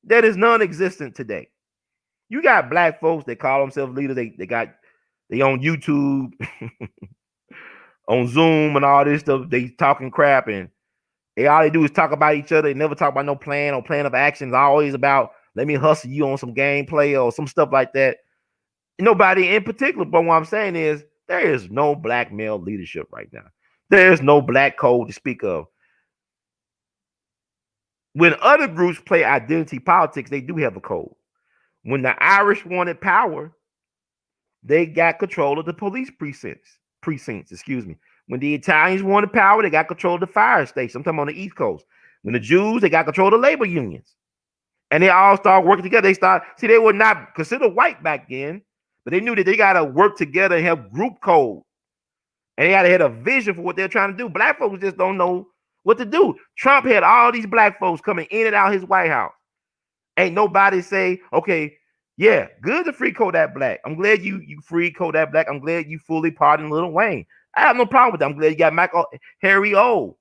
S2: That is non-existent today. You got black folks that call themselves leaders. They on YouTube, on Zoom and all this stuff. They talking crap and all they do is talk about each other. They never talk about no plan or plan of action. It's always about let me hustle you on some gameplay or some stuff like that. Nobody in particular, but what I'm saying is there is no black male leadership right now. There's no black code to speak of. When other groups play identity politics, they do have a code. When the Irish wanted power, they got control of the police precincts. When the Italians wanted power, they got control of the fire station. I'm talking on the East Coast. When the Jews, they got control of the labor unions. And they all started working together. They were not considered white back then, but they knew that they got to work together and have group code. And they got to have a vision for what they're trying to do. Black folks just don't know what to do. Trump had all these black folks coming in and out his White House. Ain't nobody say, okay, Yeah, good to free Kodak Black. I'm glad you freed Kodak Black. I'm glad you fully pardoned Lil Wayne. I have no problem with that. I'm glad you got Harry O.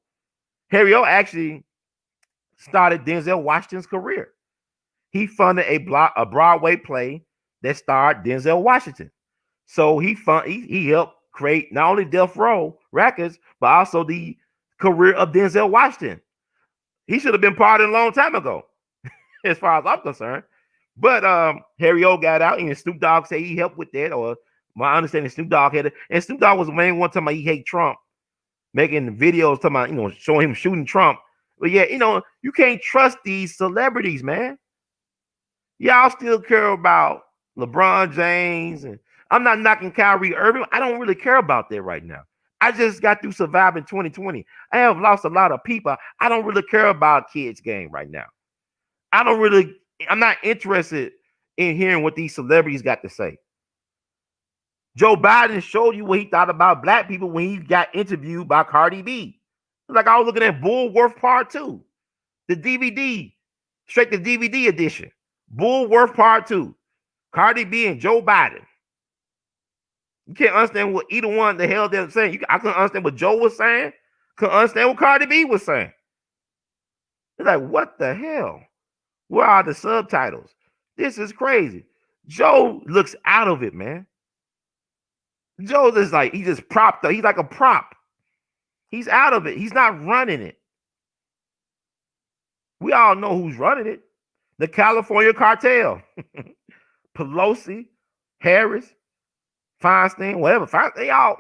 S2: Harry O actually started Denzel Washington's career. He funded a Broadway play that starred Denzel Washington. So he helped create not only Death Row Records, but also the career of Denzel Washington. He should have been pardoned a long time ago, as far as I'm concerned. But Harry O got out, and Snoop Dogg said he helped with that, or my understanding, Snoop Dogg had it. And Snoop Dogg was the main one talking about he hate Trump, making videos talking about, showing him shooting Trump. But yeah, you can't trust these celebrities, man. Y'all still care about LeBron James, and I'm not knocking Kyrie Irving. I don't really care about that right now. I just got through surviving 2020. I have lost a lot of people. I don't really care about kids' game right now. I'm not interested in hearing what these celebrities got to say. Joe Biden showed you what he thought about black people when he got interviewed by Cardi B. Like I was looking at Bullworth Part 2, the DVD, straight to DVD edition. Bullworth Part 2, Cardi B and Joe Biden. You can't understand what either one the hell they're saying. I couldn't understand what Joe was saying. Couldn't understand what Cardi B was saying. It's like, what the hell? Where are the subtitles? This is crazy. Joe looks out of it, man. Joe is like, he just propped up. He's like a prop. He's out of it. He's not running it. We all know who's running it. The California cartel. Pelosi, Harris, Feinstein, whatever. They all,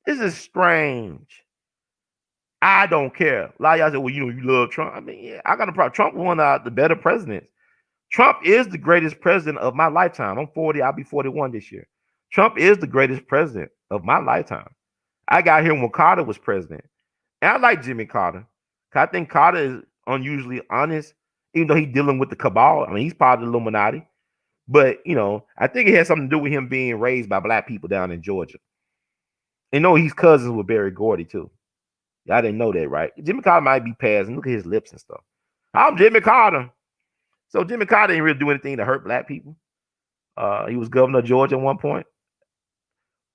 S2: this is strange. I don't care. A lot of y'all say, well, you love Trump. I mean, yeah, I got a problem. Trump was one of the better presidents. Trump is the greatest president of my lifetime. I'm 40. I'll be 41 this year. Trump is the greatest president of my lifetime. I got here when Carter was president. And I like Jimmy Carter. I think Carter is unusually honest, even though he's dealing with the cabal. I mean, he's part of the Illuminati. But, I think it has something to do with him being raised by black people down in Georgia. And he's cousins with Barry Gordy, too. Y'all didn't know that, right? Jimmy Carter might be passing. Look at his lips and stuff. I'm Jimmy Carter. So Jimmy Carter didn't really do anything to hurt black people. He was governor of Georgia at one point.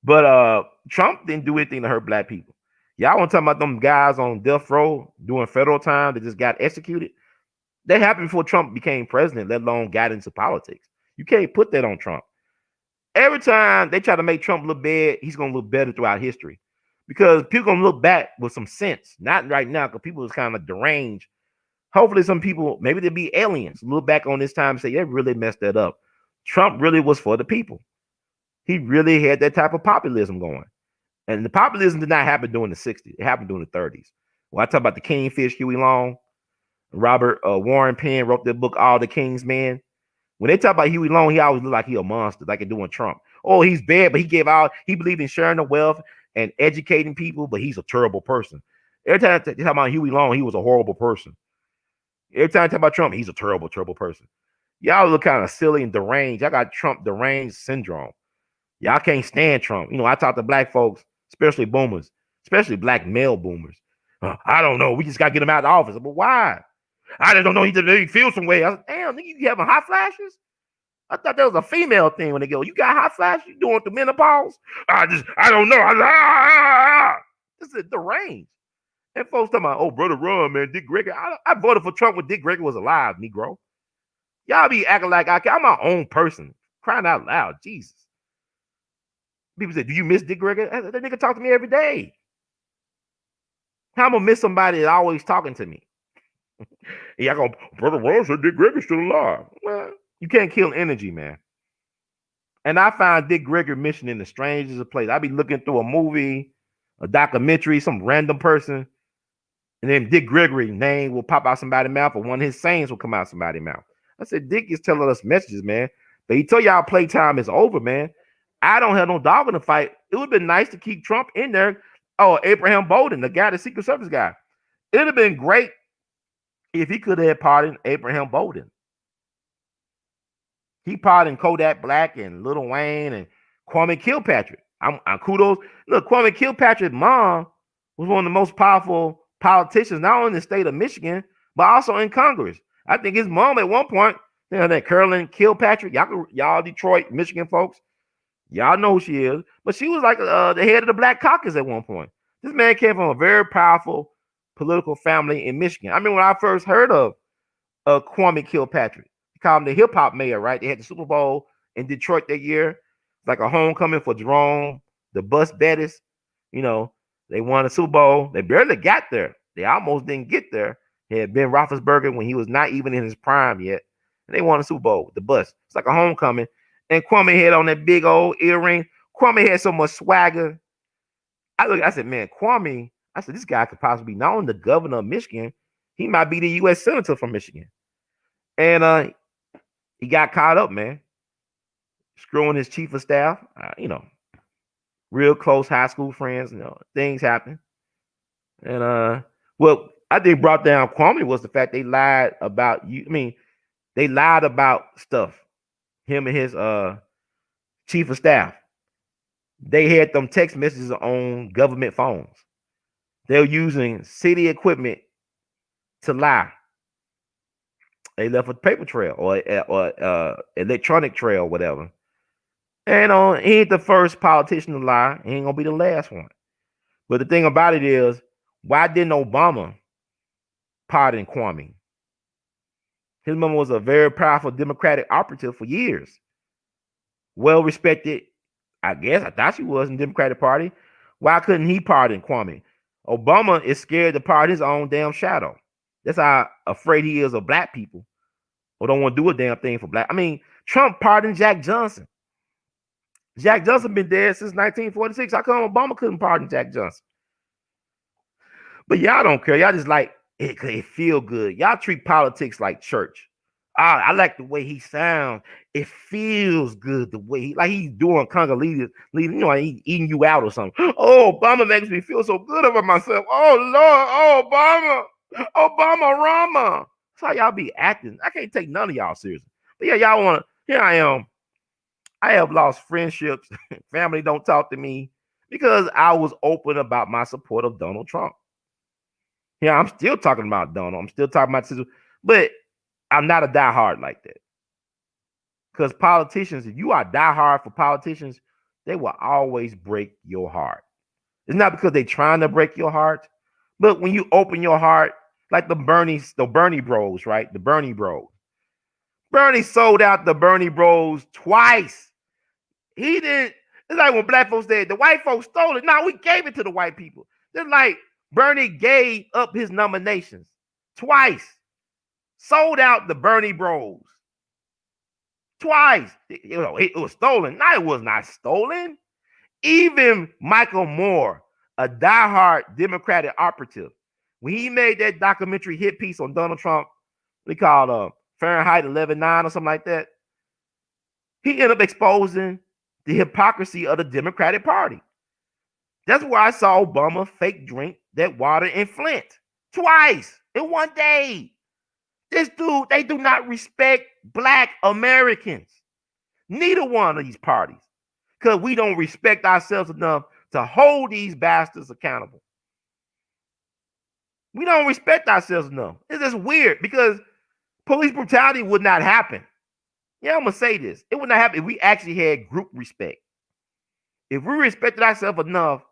S2: But Trump didn't do anything to hurt black people. Y'all want to talk about them guys on death row doing federal time that just got executed? That happened before Trump became president, let alone got into politics. You can't put that on Trump. Every time they try to make Trump look bad, he's going to look better throughout history. Because people going to look back with some sense. Not right now, because people is kind of deranged. Hopefully some people, maybe they'll be aliens, look back on this time and say, they really messed that up. Trump really was for the people. He really had that type of populism going. And the populism did not happen during the 60s. It happened during the 30s. When I talk about the Kingfish, Huey Long, Robert Warren Penn wrote that book, All the King's Men. When they talk about Huey Long, he always looked like he a monster, like he doing Trump. Oh, he's bad, but he believed in sharing the wealth and educating people, but he's a terrible person. Every time they talk about Huey Long, he was a horrible person. Every time they talk about Trump, he's a terrible, terrible person. Y'all look kind of silly and deranged. Y'all got Trump deranged syndrome. Y'all can't stand Trump. I talk to black folks, especially boomers, especially black male boomers. I don't know. We just got to get him out of the office. But why? I just don't know. He feels some way. I was, damn, nigga, you having hot flashes? I thought that was a female thing when they go, you got hot flashes? You doing the menopause? I don't know. This is deranged. And folks talking about, oh, brother, run, man. Dick Gregory. I voted for Trump when Dick Gregory was alive, Negro. Y'all be acting like I'm my own person. Crying out loud. Jesus. People say, do you miss Dick Gregory? That nigga talk to me every day. How am I gonna miss somebody that's always talking to me? Y'all go, brother Rose said Dick Gregory's still alive. Well, you can't kill energy, man. And I find Dick Gregory mission in the strangest of places. I be looking through a movie, a documentary, some random person, and then Dick Gregory name will pop out somebody's mouth, or one of his sayings will come out somebody's mouth. I said, Dick is telling us messages, man. But he told y'all playtime is over, man. I don't have no dog in the fight. It would have been nice to keep Trump in there. Oh, Abraham Bolden, the guy, the Secret Service guy. It would have been great if he could have pardoned Abraham Bolden. He pardoned Kodak Black and Lil Wayne and Kwame Kilpatrick. I'm kudos. Look, Kwame Kilpatrick's mom was one of the most powerful politicians, not only in the state of Michigan, but also in Congress. I think his mom at one point You know that Carolyn Kilpatrick. Y'all Detroit, Michigan folks. Y'all know who she is. But she was like the head of the Black Caucus at one point. This man came from a very powerful political family in Michigan. I mean, when I first heard of Kwame Kilpatrick, they called him the hip hop mayor, right? They had the Super Bowl in Detroit that year. It's like a homecoming for Jerome, the Bus Bettis. You know, they won the Super Bowl. They barely got there. They almost didn't get there. It had Ben Roethlisberger when he was not even in his prime yet. And they won the Super Bowl with the bus. It's like a homecoming. And Kwame had on that big old earring. Kwame had so much swagger. I said, man, Kwame, I said, this guy could possibly be not only the governor of Michigan, he might be the U.S. senator from Michigan. And he got caught up, man, screwing his chief of staff. Real close high school friends. Things happen. And what I think brought down Kwame was the fact they lied about you. I mean, they lied about stuff. Him and his chief of staff. They had them text messages on government phones. They were using city equipment to lie. They left a paper trail or electronic trail, whatever. And he ain't the first politician to lie. He ain't gonna be the last one. But the thing about it is, why didn't Obama pardon Kwame? His mama was a very powerful Democratic operative for years. Well respected, I guess. I thought she was in the Democratic Party. Why couldn't he pardon Kwame? Obama is scared to pardon his own damn shadow. That's how afraid he is of black people, or don't want to do a damn thing for black. I mean, Trump pardoned Jack Johnson. Jack Johnson been dead since 1946. How come Obama couldn't pardon Jack Johnson? But y'all don't care. Y'all just like it feel good. Y'all treat politics like church. I like the way he sounds. It feels good the way he's doing conga leaders, he eating you out or something. Oh, Obama makes me feel so good about myself. Oh Lord, Obama Rama. That's how y'all be acting. I can't take none of y'all seriously. But yeah, y'all want to. Here I am. I have lost friendships. Family don't talk to me because I was open about my support of Donald Trump. Yeah, I'm still talking about Donald. I'm still talking about this, but I'm not a diehard like that. Because politicians, if you are diehard for politicians, they will always break your heart. It's not because they're trying to break your heart, but when you open your heart, like the Bernie Bros, right? The Bernie Bros. Bernie sold out the Bernie Bros twice. He didn't. It's like when black folks said the white folks stole it. No, we gave it to the white people. It's like Bernie gave up his nominations twice. Sold out the Bernie Bros twice. It was stolen. No, it was not stolen. Even Michael Moore, a diehard Democratic operative, when he made that documentary hit piece on Donald Trump, we called Fahrenheit 11/9 or something like that, he ended up exposing the hypocrisy of the Democratic Party. That's where I saw Obama fake drink that water in Flint twice in one day. This dude, they do not respect black Americans. Neither one of these parties. Because we don't respect ourselves enough to hold these bastards accountable. We don't respect ourselves enough. It's just weird because police brutality would not happen. Yeah, I'm going to say this. It would not happen if we actually had group respect. If we respected ourselves enough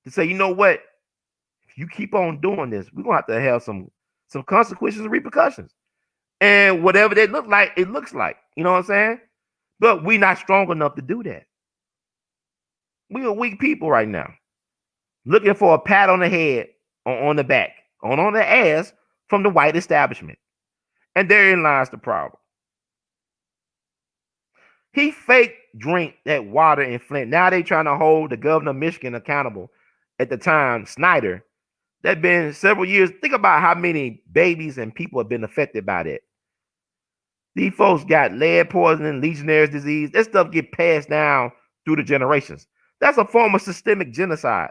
S2: to say, you know what? If you keep on doing this, we're going to have some consequences and repercussions. And whatever they look like, it looks like. You know what I'm saying? But we're not strong enough to do that. We are weak people right now. Looking for a pat on the head, on the back, on the ass from the white establishment. And therein lies the problem. He fake drink that water in Flint. Now they trying to hold the governor of Michigan accountable. At the time, Snyder, that been several years. Think about how many babies and people have been affected by that. These folks got lead poisoning, Legionnaire's disease. That stuff get passed down through the generations. That's a form of systemic genocide.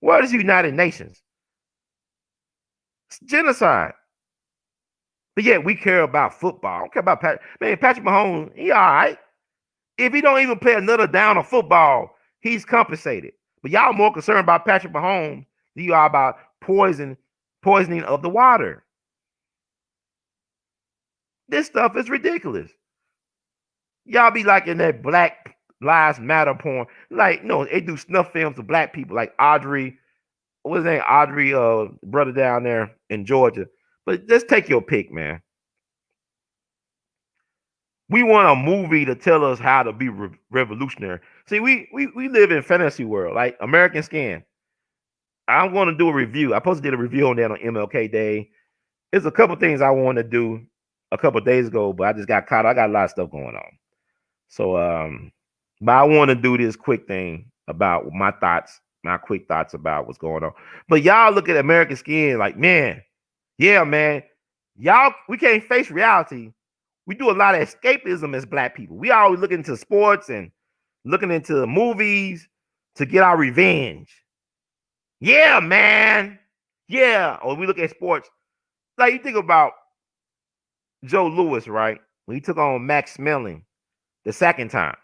S2: Where is the United Nations? It's genocide. But yet we care about football. I don't care about Patrick Mahomes. He all right. If he don't even play another down of football, he's compensated. But y'all more concerned about Patrick Mahomes than you are about poisoning of the water. This stuff is ridiculous. Y'all be like in that Black Lives Matter porn. Like, no, they do snuff films of black people, like Audrey, what's his name? Audrey, brother down there in Georgia. But just take your pick, man. We want a movie to tell us how to be revolutionary. See, we live in fantasy world, like American Skin. I'm going to do a review. I supposed to did a review on that on MLK Day. There's a couple things I want to do a couple days ago, but I just got caught. I got a lot of stuff going on. So, but I want to do this quick thing about my thoughts, my quick thoughts about what's going on. But y'all look at American Skin like, man, yeah, man, y'all, we can't face reality. We do a lot of escapism as black people. We always looking into sports and looking into movies to get our revenge. Yeah, man. Yeah. Or we look at sports. Like you think about Joe Louis, right? When he took on Max Schmeling the second time.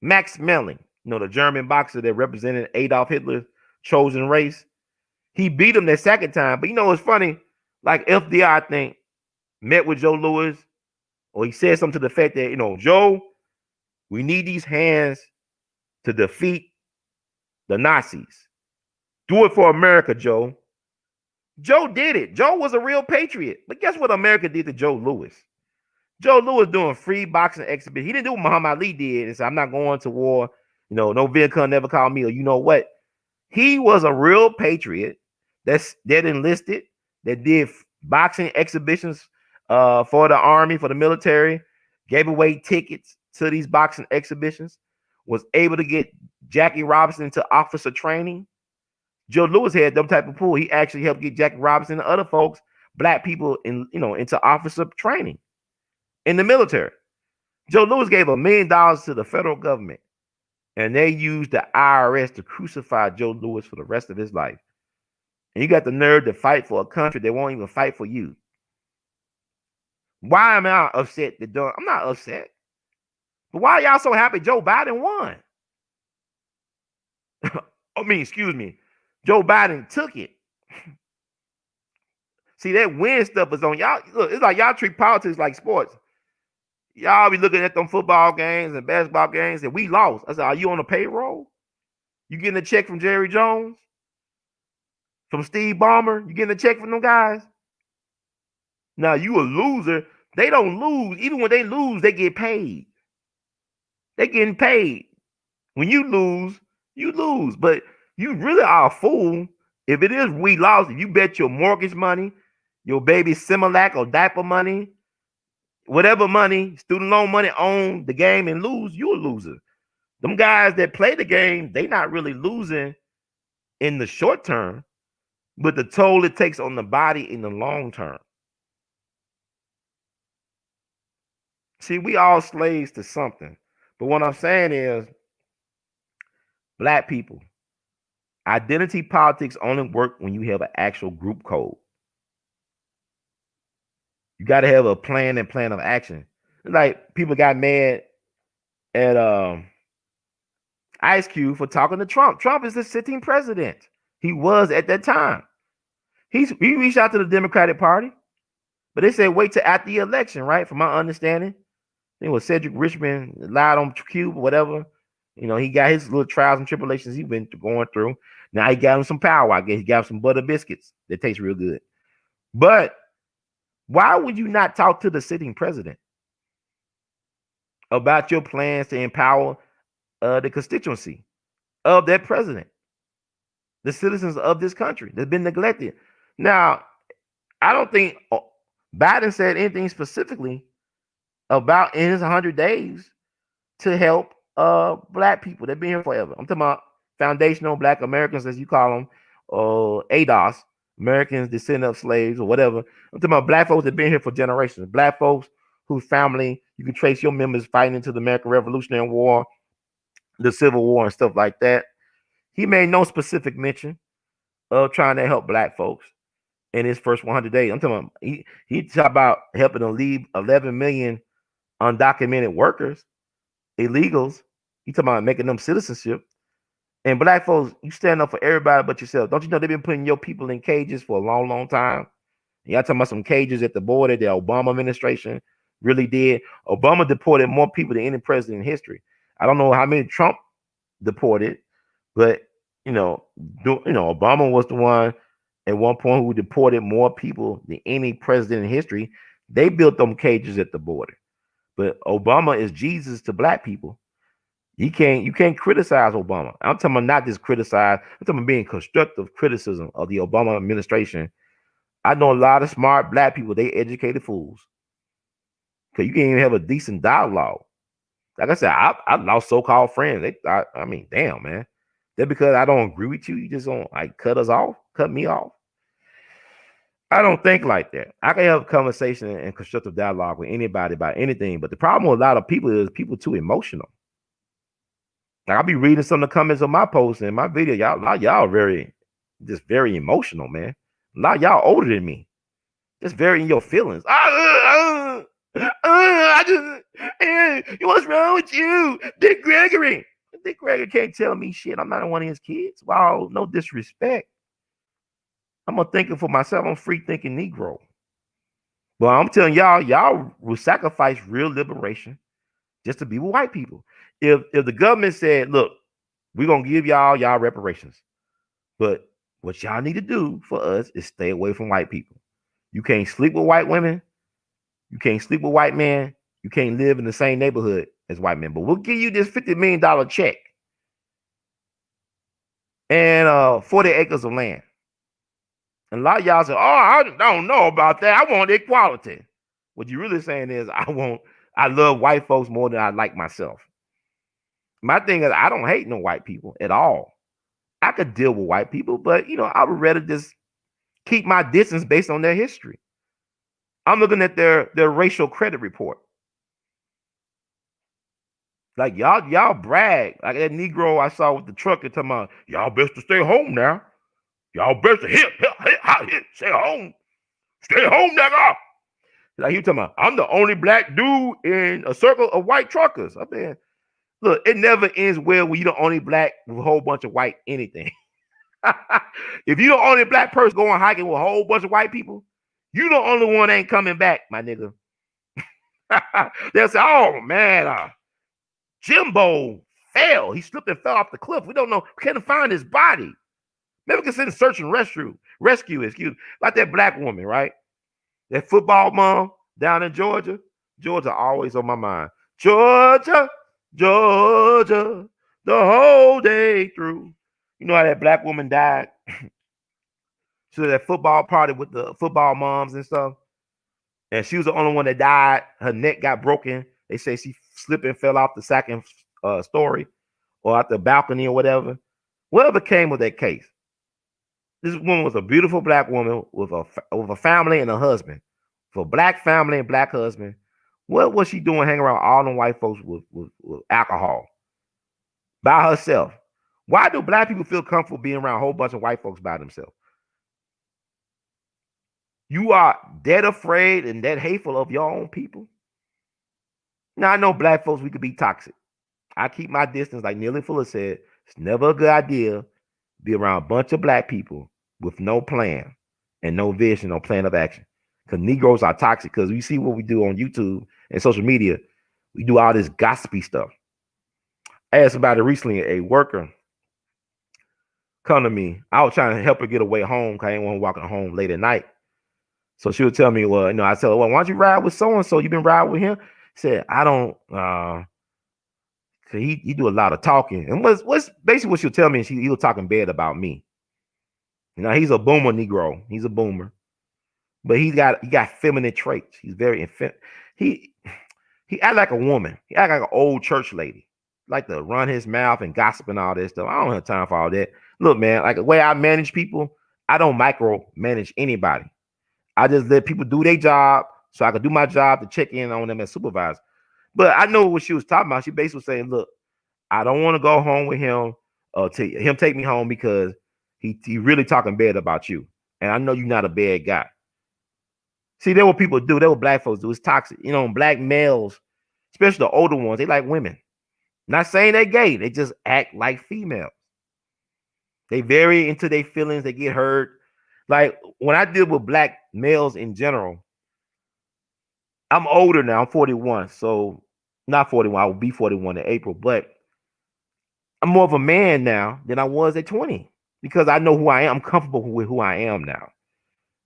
S2: Max Schmeling, the German boxer that represented Adolf Hitler's chosen race. He beat him the second time. But it's funny. Like FDR, I think, met with Joe Louis, or he said something to the effect that, Joe, we need these hands to defeat the Nazis. Do it for America, Joe. Joe did it. Joe was a real patriot. But guess what America did to Joe Louis? Joe Louis doing free boxing exhibition. He didn't do what Muhammad Ali did and say, I'm not going to war. No Vietcong never called me, or you know what? He was a real patriot that enlisted, that did boxing exhibitions for the army, for the military, gave away tickets to these boxing exhibitions, was able to get Jackie Robinson into officer training. Joe Louis had them type of pull. He actually helped get Jackie Robinson and other folks, black people, into officer training in the military. Joe Louis gave $1 million to the federal government, and they used the IRS to crucify Joe Louis for the rest of his life. And you got the nerve to fight for a country that won't even fight for you. Why am I upset? I'm not upset. But why are y'all so happy Joe Biden won? Excuse me. Joe Biden took it. See, that win stuff is on y'all. Look, it's like y'all treat politics like sports. Y'all be looking at them football games and basketball games, and we lost. I said, are you on the payroll? You getting a check from Jerry Jones? From Steve Ballmer? You getting a check from them guys? Now, you a loser. They don't lose. Even when they lose, they get paid. They getting paid. When you lose, you lose. But you really are a fool. If it is we lost, if you bet your mortgage money, your baby Similac or diaper money, whatever money, student loan money on the game and lose, you're a loser. Them guys that play the game, they not really losing in the short term, but the toll it takes on the body in the long term. See, we all slaves to something. But what I'm saying is, black people, identity politics only work when you have an actual group code. You got to have a plan and plan of action. Like people got mad at Ice Cube for talking to Trump. Trump is the sitting president. He was at that time. He reached out to the Democratic Party, but they said wait till after the election, right? From my understanding, it was Cedric Richmond lied on Cube or whatever. He got his little trials and tribulations he been going through. Now he got him some power. I guess he got him some butter biscuits that taste real good. But why would you not talk to the sitting president about your plans to empower the constituency of that president, the citizens of this country that's been neglected? Now, I don't think Biden said anything specifically about in his 100 days to help black people that been here forever. I'm talking about foundational black Americans, as you call them, ADOS, Americans descendant of slaves or whatever. I'm talking about black folks that been here for generations, black folks whose family, you can trace your members fighting into the American Revolutionary War, the Civil War and stuff like that. He made no specific mention of trying to help black folks in his first 100 days. I'm talking about, he talked about helping to leave 11 million undocumented workers, illegals. He talking about making them citizenship. And black folks, you stand up for everybody but yourself. Don't you know they've been putting your people in cages for a long, long time? Y'all talking about some cages at the border. The Obama administration really did. Obama deported more people than any president in history. I don't know how many Trump deported, but Obama was the one at one point who deported more people than any president in history. They built them cages at the border. But Obama is Jesus to black people. You can't criticize Obama. I'm talking about not just criticize. I'm talking about being constructive criticism of the Obama administration. I know a lot of smart black people. They educated fools because you can't even have a decent dialogue. Like I said, I lost so-called friends. I mean, damn, man. That because I don't agree with you, you just don't like cut me off. I don't think like that. I can have a conversation and constructive dialogue with anybody about anything, but the problem with a lot of people is people too emotional. Like I'll be reading some of the comments on my posts and my video. Y'all very emotional, man. A lot of y'all older than me. Just very in your feelings. What's wrong with you, Dick Gregory? Dick Gregory can't tell me shit. I'm not one of his kids. Wow, no disrespect. I'm gonna think it for myself. I'm free thinking Negro. But I'm telling y'all will sacrifice real liberation just to be with white people. If the government said, look, we're gonna give y'all reparations, but what y'all need to do for us is stay away from white people. You can't sleep with white women. You can't sleep with white men. You can't live in the same neighborhood as white men. But we'll give you this $50 million check and 40 acres of land. And a lot of y'all say, oh, I don't know about that. I want equality. What you're really saying is I love white folks more than I like myself. My thing is I don't hate no white people at all. I could deal with white people, but I would rather just keep my distance based on their history. I'm looking at their racial credit report. Like y'all brag. Like that Negro I saw with the truck and talking about, y'all best to stay home now. Y'all best to hit, stay home. Stay home, nigga. Like he talking about, I'm the only black dude in a circle of white truckers. I mean, look, it never ends well when you're the only black with a whole bunch of white anything. If you're the only black person going hiking with a whole bunch of white people, you the only one ain't coming back, my nigga. They'll say, oh man, Jimbo fell. He slipped and fell off the cliff. We don't know. We can't find his body. Maybe we can send search and rescue, like that black woman, right? That football mom down in Georgia. Georgia always on my mind. Georgia, the whole day through. You know how that black woman died? She was at that football party with the football moms and stuff. And she was the only one that died. Her neck got broken. They say she slipped and fell off the second story or out the balcony or whatever. Whatever came with that case. This woman was a beautiful black woman with a family and a husband. For black family and black husband, what was she doing hanging around all them white folks with alcohol? By herself. Why do black people feel comfortable being around a whole bunch of white folks by themselves? You are that afraid and that hateful of your own people? Now, I know black folks, we could be toxic. I keep my distance, like Neely Fuller said. It's never a good idea to be around a bunch of black people with no plan and no vision, no plan of action. Because Negroes are toxic. Because we see what we do on YouTube and social media. We do all this gossipy stuff. I asked about it recently. A worker come to me. I was trying to help her get away home because I didn't want her walking home late at night. So she would tell me, well, I tell her, well, why don't you ride with so-and-so? You been riding with him? He said, I don't, he do a lot of talking. And what's basically what she'll tell me, he was talking bad about me. He's a boomer Negro. He's a boomer. But he got feminine traits. He's very he act like a woman. He act like an old church lady. Like to run his mouth and gossip and all that stuff. I don't have time for all that. Look, man, like the way I manage people, I don't micromanage anybody. I just let people do their job so I could do my job to check in on them as supervisor. But I know what she was talking about. She basically was saying, look, I don't want to go home with him or him take me home because he really talking bad about you. And I know you're not a bad guy. See, that's what people do. That's what black folks do. It's toxic. Black males, especially the older ones, they like women. Not saying they're gay. They just act like females. They very into their feelings. They get hurt. Like when I deal with black males in general, I'm older now. I'm 41, so not 41. I will be 41 in April, but I'm more of a man now than I was at 20 because I know who I am. I'm comfortable with who I am now.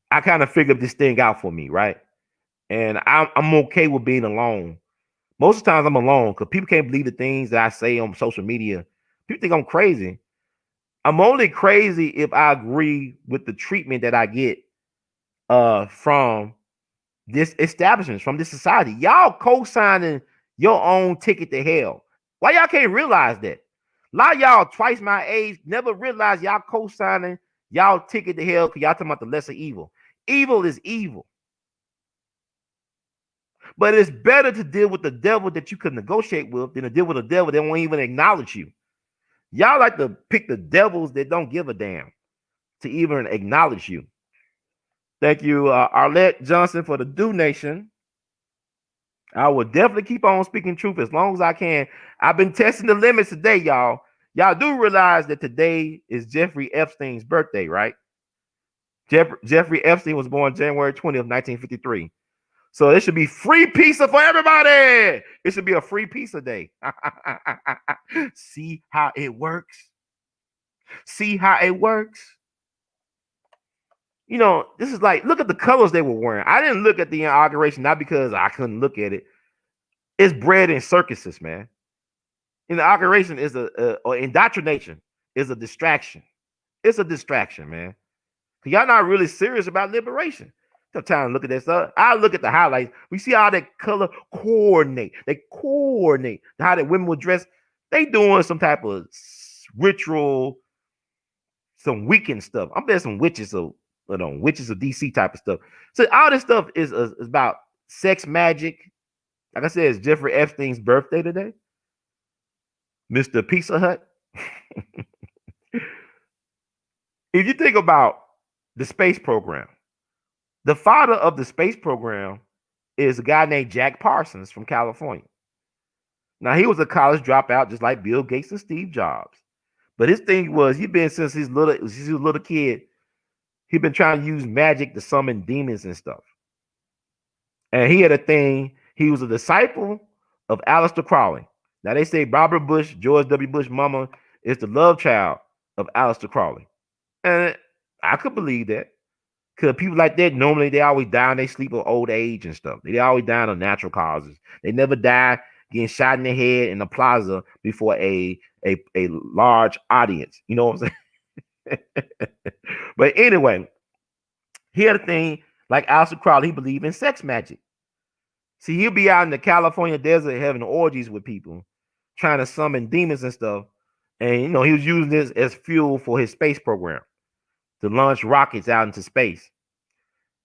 S2: I kind of figured this thing out for me, right? And I'm okay with being alone. Most of the times I'm alone because people can't believe the things that I say on social media. People think I'm crazy. I'm only crazy if I agree with the treatment that I get from this establishment, from this society. Y'all co-signing your own ticket to hell. Why y'all can't realize that? A lot of y'all twice my age never realize y'all co-signing y'all ticket to hell because y'all talking about the lesser evil. Evil is evil. But it's better to deal with the devil that you can negotiate with than to deal with a devil that won't even acknowledge you. Y'all like to pick the devils that don't give a damn to even acknowledge you. Thank you, Arlette Johnson, for the donation. I will definitely keep on speaking truth as long as I can. I've been testing the limits today, y'all. Y'all do realize that today is Jeffrey Epstein's birthday, right? Jeffrey Epstein was born January 20th, 1953. So it should be free pizza for everybody. It should be a free pizza day. See how it works? See how it works? You know, this is like, look at the colors they were wearing. I didn't look at the inauguration, not because I couldn't look at it. It's bred in circuses, man. Inauguration is or indoctrination is a distraction. It's a distraction, man. Y'all not really serious about liberation. No time to look at that stuff. I look at the highlights. We see how that color coordinate. They coordinate how that women will dress. They doing some type of ritual, some Wiccan stuff. I'm betting some witches of witches of DC type of stuff. So all this stuff is about sex magic. Like I said, it's Jeffrey Epstein's birthday today. Mr. Pizza Hut. If you think about the space program, the father of the space program is a guy named Jack Parsons from California. Now, he was a college dropout, just like Bill Gates and Steve Jobs. But his thing was, he'd been since he was a little kid, he'd been trying to use magic to summon demons and stuff. And he had a thing, he was a disciple of Aleister Crowley. Now, they say Barbara Bush, George W. Bush mama, is the love child of Aleister Crowley. And I could believe that. Because people like that, normally they always die in their sleep of old age and stuff. They always die of natural causes. They never die getting shot in the head in the plaza before a large audience. You know what I'm saying? But anyway, he had a thing like Aleister Crowley, he believed in sex magic. See, he'll be out in the California desert having orgies with people, trying to summon demons and stuff. And, you know, he was using this as fuel for his space program to launch rockets out into space.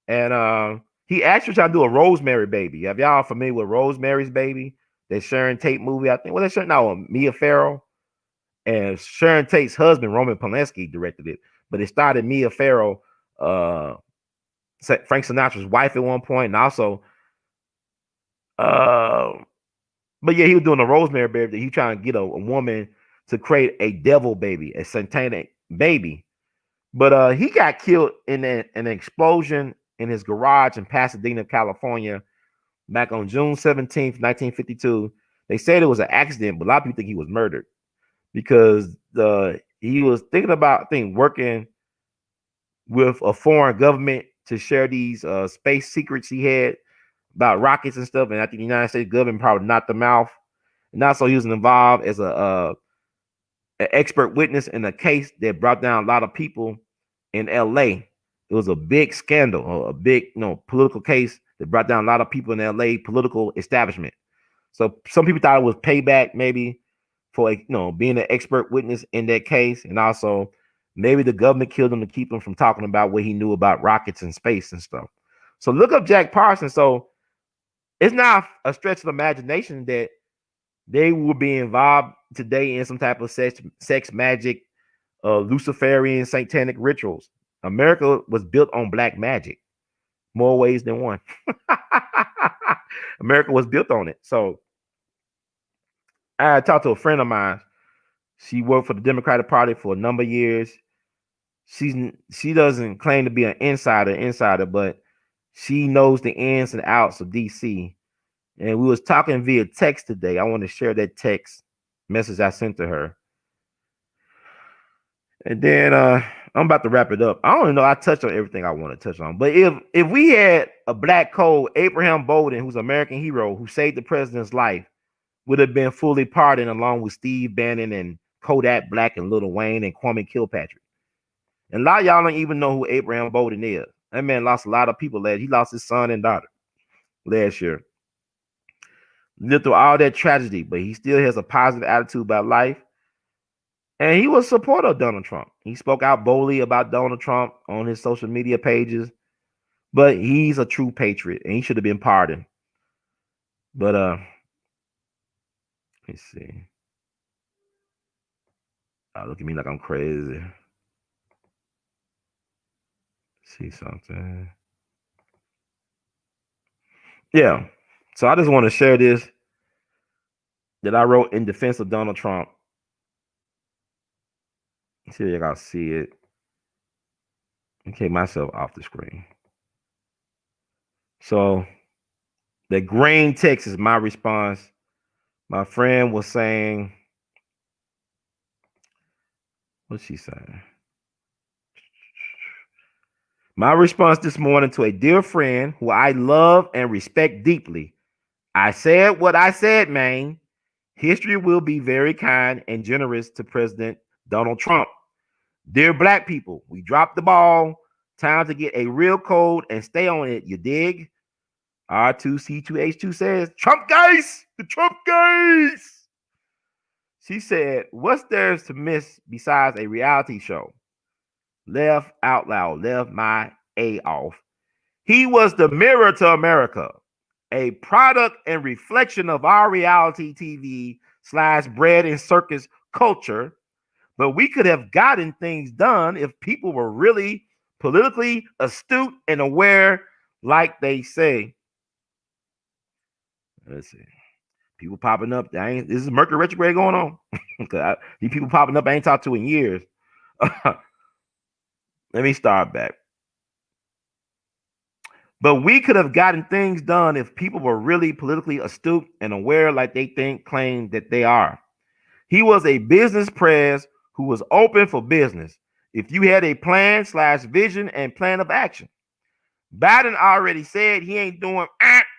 S2: And he actually tried to do a Rosemary Baby. Have y'all familiar with Rosemary's Baby? That Sharon Tate movie, I think. Well, that's Mia Farrow. And Sharon Tate's husband, Roman Polanski, directed it. But it started Mia Farrow, Frank Sinatra's wife at one point, and also but yeah, he was doing a Rosemary Baby. He trying to get a woman to create a devil baby, a satanic baby. But he got killed in an explosion in his garage in Pasadena, California, back on June 17th, 1952. They said it was an accident, but a lot of people think he was murdered because he was thinking about working with a foreign government to share these space secrets he had about rockets and stuff. And I think the United States government probably knocked him out. And also he was involved as an expert witness in a case that brought down a lot of people in L.A. It was a big scandal, a big political case that brought down a lot of people in L.A. political establishment. So some people thought it was payback maybe for being an expert witness in that case, and also maybe the government killed him to keep him from talking about what he knew about rockets and space and stuff. So look up Jack Parsons. So it's not a stretch of imagination that they will be involved today in some type of sex magic, Luciferian satanic rituals. America was built on black magic, more ways than one. America was built on it. So I talked to a friend of mine. She worked for the Democratic Party for a number of years. she doesn't claim to be an insider, but she knows the ins and outs of DC. And we was talking via text today. I want to share that text message I sent to her. And then I'm about to wrap it up. I don't know. I touched on everything I want to touch on. But if we had a black code, Abraham Bolden, who's an American hero who saved the president's life, would have been fully pardoned along with Steve Bannon and Kodak Black and Lil Wayne and Kwame Kilpatrick. And a lot of y'all don't even know who Abraham Bolden is. That man lost a lot of people last. He lost his son and daughter last year. Lived through all that tragedy, but he still has a positive attitude about life. And he was a supporter of Donald Trump. He spoke out boldly about Donald Trump on his social media pages. But he's a true patriot, and he should have been pardoned. But let's see. Look at me like I'm crazy. See something. Yeah. So I just want to share this that I wrote in defense of Donald Trump. See if you guys see it. Okay, myself off the screen. So the green text is my response. My friend was saying, what's she saying? My response this morning to a dear friend who I love and respect deeply. I said what I said, man. History will be very kind and generous to President Donald Trump. Dear black people, we dropped the ball. Time to get a real code and stay on it, you dig? R2C2H2 says, Trumpgeist, the Trumpgeist. She said, what's there to miss besides a reality show? Left out loud, left my A off. He was the mirror to America, a product and reflection of our reality TV / bread and circus culture. But we could have gotten things done if people were really politically astute and aware, like they say. Let's see. People popping up. This is Mercury retrograde going on. These people popping up I ain't talked to in years. Let me start back. But we could have gotten things done if people were really politically astute and aware, like they claim that they are. He was a business prez who was open for business. If you had a plan / vision and plan of action. Biden already said he ain't doing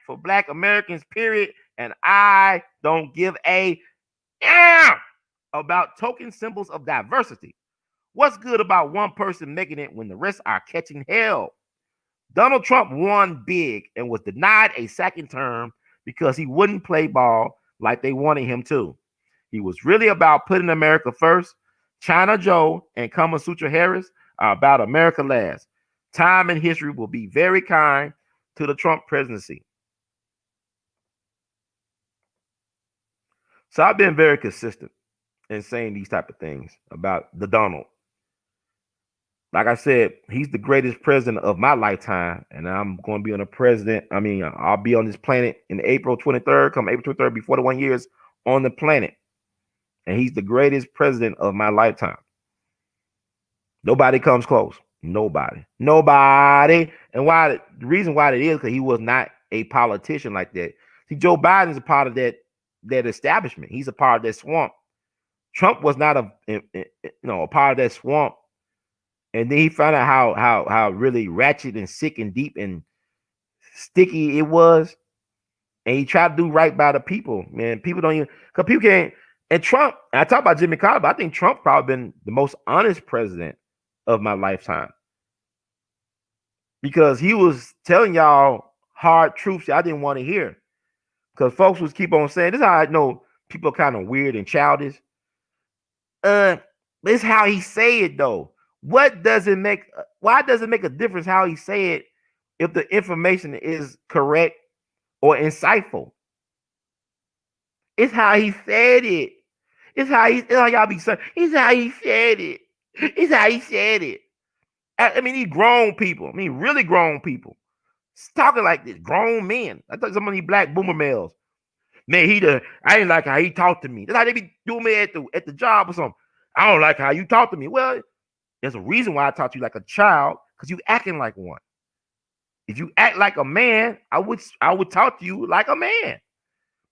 S2: for black Americans, period. And I don't give a about token symbols of diversity. What's good about one person making it when the rest are catching hell? Donald Trump won big and was denied a second term because he wouldn't play ball like they wanted him to. He was really about putting America first. China Joe and Kama Sutra Harris are about America last. Time and history will be very kind to the Trump presidency. So I've been very consistent in saying these type of things about the Donald. Like I said, he's the greatest president of my lifetime, and I'm going to be on I'll be on this planet in April 23rd, come April 23rd, be 41 years on the planet. And he's the greatest president of my lifetime. Nobody comes close. Nobody. And the reason why it is because he was not a politician like that. See, Joe Biden's a part of that establishment. He's a part of that swamp. Trump was not a part of that swamp. And then he found out how really ratchet and sick and deep and sticky it was. And he tried to do right by the people. Man, people don't even, because people can't. And Trump, I talk about Jimmy Carter, but I think Trump probably been the most honest president of my lifetime. Because he was telling y'all hard truths I didn't want to hear. Because folks was keep on saying, this is how I know people are kind of weird and childish. This is how he say it though. Why does it make a difference how he say it if the information is correct or insightful? It's how he said it. It's how y'all be saying. It's how he said it. It's how he said it. I mean, these grown people. I mean, really grown people. It's talking like this. Grown men. I thought some of these black boomer males. Man, I didn't like how he talked to me. That's how they be doing me at the job or something. I don't like how you talk to me. Well, There's a reason why I talk to you like a child, because you acting like one. If you act like a man, I would talk to you like a man,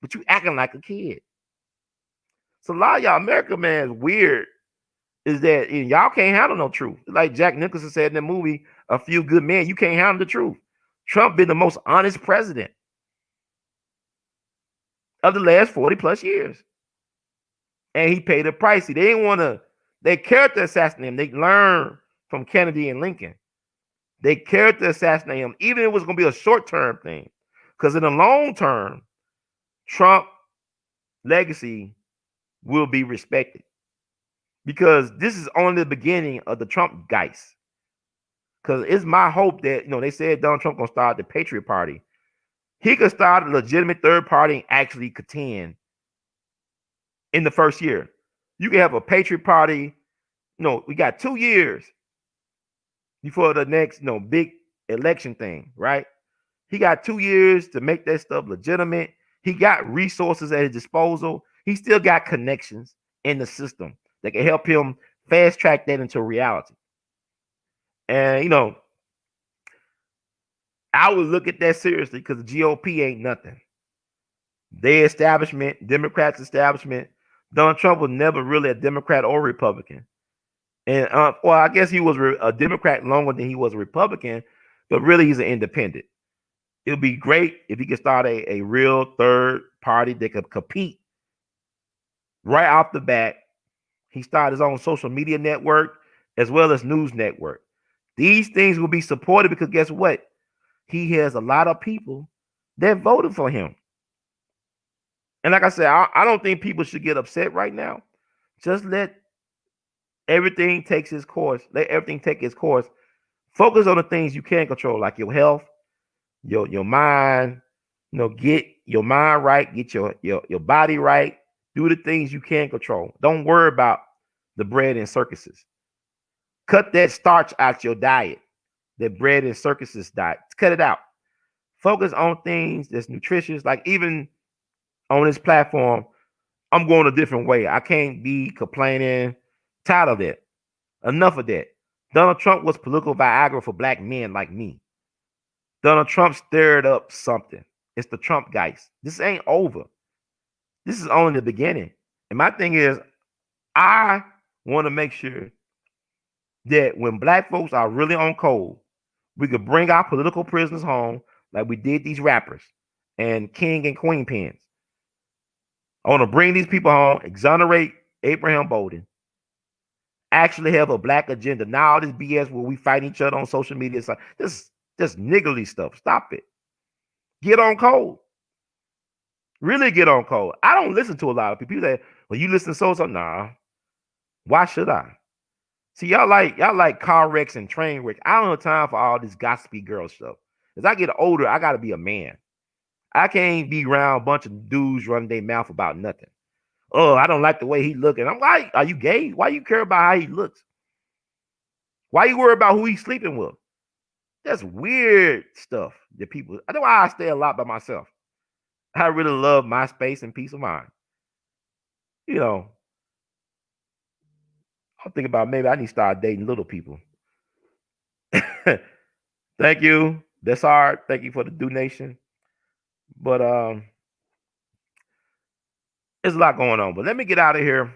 S2: but you acting like a kid. So a lot of y'all American man is weird. Is that y'all can't handle no truth? Like Jack Nicholson said in the movie, A Few Good Men, you can't handle the truth. Trump been the most honest president of the last 40 plus years. And he paid a price. They didn't want to, they character assassinate him. They learned from Kennedy and Lincoln. They character assassinate him, even if it was going to be a short-term thing. Because in the long term, Trump legacy will be respected. Because this is only the beginning of the Trumpgeist. Because it's my hope that, they said Donald Trump going to start the Patriot Party. He could start a legitimate third party and actually contend in the first year. You can have a Patriot Party. We got 2 years before the next, big election thing, right? He got 2 years to make that stuff legitimate. He got resources at his disposal. He still got connections in the system that can help him fast track that into reality. And, I would look at that seriously because the GOP ain't nothing. Their establishment, Democrats' establishment, Donald Trump was never really a Democrat or Republican. And, I guess he was a Democrat longer than he was a Republican, but really he's an independent. It would be great if he could start a real third party that could compete right off the bat. He started his own social media network as well as news network. These things will be supported because guess what? He has a lot of people that voted for him. And like I said, I don't think people should get upset right now. Just let everything take its course. Let everything take its course. Focus on the things you can control, like your health, your mind. Get your mind right, get your body right. Do the things you can control. Don't worry about the bread and circuses. Cut that starch out your diet, that bread and circuses diet. Cut it out. Focus on things that's nutritious. Like even on this platform, I'm going a different way. I can't be complaining. Tired of that. Enough of that. Donald Trump was political Viagra for black men like me. Donald Trump stirred up something. It's the Trumpgeist. This ain't over. This is only the beginning. And my thing is, I want to make sure that when black folks are really on cold, we could bring our political prisoners home like we did these rappers and king and queen pins. I want to bring these people home, exonerate Abraham Bolden, actually have a black agenda. Now all this BS where we fight each other on social media, so this niggly stuff. Stop it. Get on cold. Really get on cold. I don't listen to a lot of people. People say, well, you listen to so-so? Nah. Why should I? See, y'all like car wrecks and train wrecks. I don't have time for all this gossipy girl stuff. As I get older, I gotta be a man. I can't be around a bunch of dudes running their mouth about nothing. Oh, I don't like the way he looking. I'm like, are you gay? Why you care about how he looks? Why you worry about who he's sleeping with? That's weird stuff that people. I know why I stay a lot by myself. I really love my space and peace of mind. I'm thinking about maybe I need to start dating little people. Thank you. That's hard. Thank you for the donation. But there's a lot going on. But let me get out of here.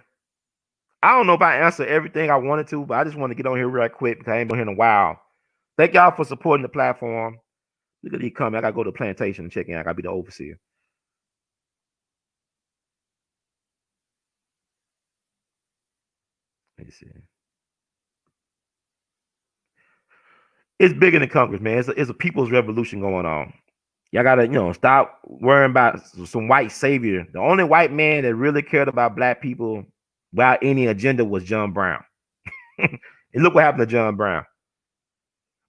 S2: I don't know if I answered everything I wanted to, but I just want to get on here real quick because I ain't been here in a while. Thank y'all for supporting the platform. Look at these coming. I gotta go to the plantation and check in. I gotta be the overseer. Let me see. It's bigger than Congress, man. It's a people's revolution going on. Y'all gotta, stop worrying about some white savior. The only white man that really cared about black people without any agenda was John Brown. And look what happened to John Brown.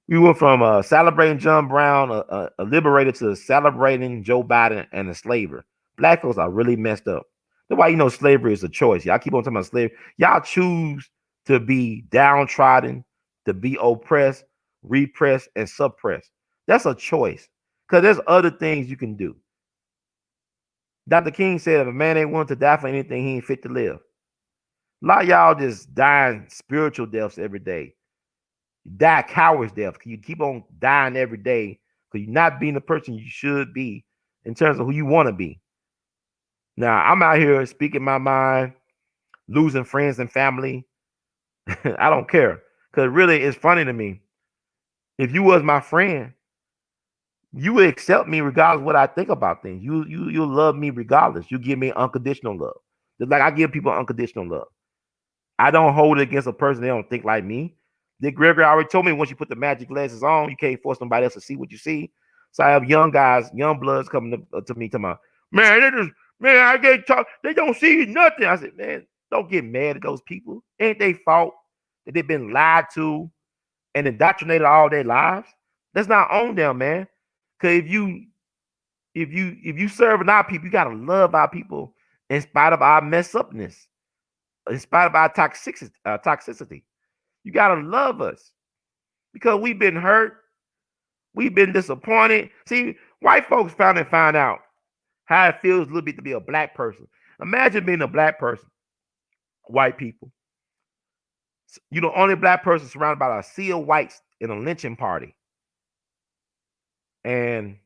S2: We went from celebrating John Brown, a liberator, to celebrating Joe Biden and a slaver. Black folks are really messed up. That's why slavery is a choice. Y'all keep on talking about slavery. Y'all choose to be downtrodden, to be oppressed, repressed, and suppressed. That's a choice. Because there's other things you can do. Dr. King said if a man ain't willing to die for anything, he ain't fit to live. A lot of y'all just dying spiritual deaths every day. You die coward's death. You keep on dying every day because you're not being the person you should be in terms of who you want to be. Now, I'm out here speaking my mind, losing friends and family. I don't care. Because really, it's funny to me. If you was my friend, you would accept me regardless of what I think about things. You'll love me regardless. You give me unconditional love. Just like I give people unconditional love. I don't hold it against a person they don't think like me. Dick Gregory already told me once you put the magic glasses on, you can't force somebody else to see what you see. So I have young guys, young bloods coming to me talking about, man, I get talk, they don't see nothing. I said, man, don't get mad at those people. Ain't they fault that they've been lied to and indoctrinated all their lives? That's not on them, man. Cause if you serving our people, you gotta love our people in spite of our mess upness, in spite of our toxicity. You gotta love us because we've been hurt, we've been disappointed. See, white folks find out how it feels a little bit to be a black person. Imagine being a black person, white people. You're the only black person surrounded by a sea of whites in a lynching party. And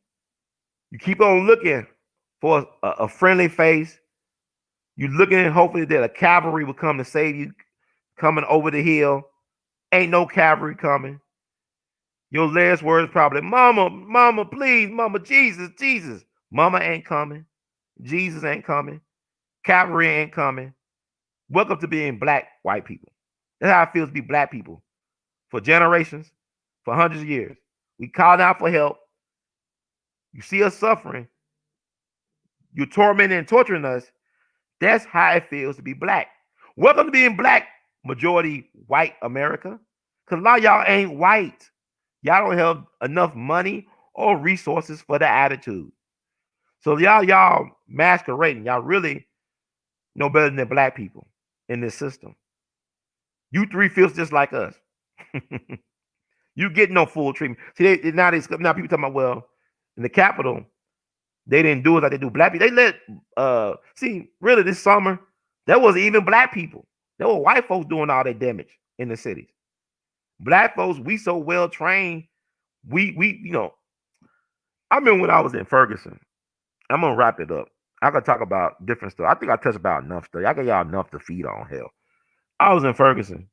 S2: you keep on looking for a friendly face. You're looking hopefully that a cavalry will come to save you, coming over the hill. Ain't no cavalry coming. Your last words probably, mama, please, mama, Jesus. Mama ain't coming. Jesus ain't coming. Cavalry ain't coming. Welcome to being black white people. That's how it feels to be black people for generations, for hundreds of years. We called out for help. You see us suffering. You're tormenting and torturing us. That's how it feels to be black. Welcome to being black, majority white America. Because a lot of y'all ain't white. Y'all don't have enough money or resources for the attitude. So y'all masquerading. Y'all really know better than black people in this system. You three feels just like us. You get no full treatment. See, now people talking about, well, in the Capitol, they didn't do it like they do black people. They let see, really this summer, there wasn't even black people. There were white folks doing all their damage in the cities. Black folks, we so well trained. We I remember when I was in Ferguson. I'm gonna wrap it up. I could talk about different stuff. I think I touched about enough stuff. I got y'all enough to feed on. Hell, I was in Ferguson,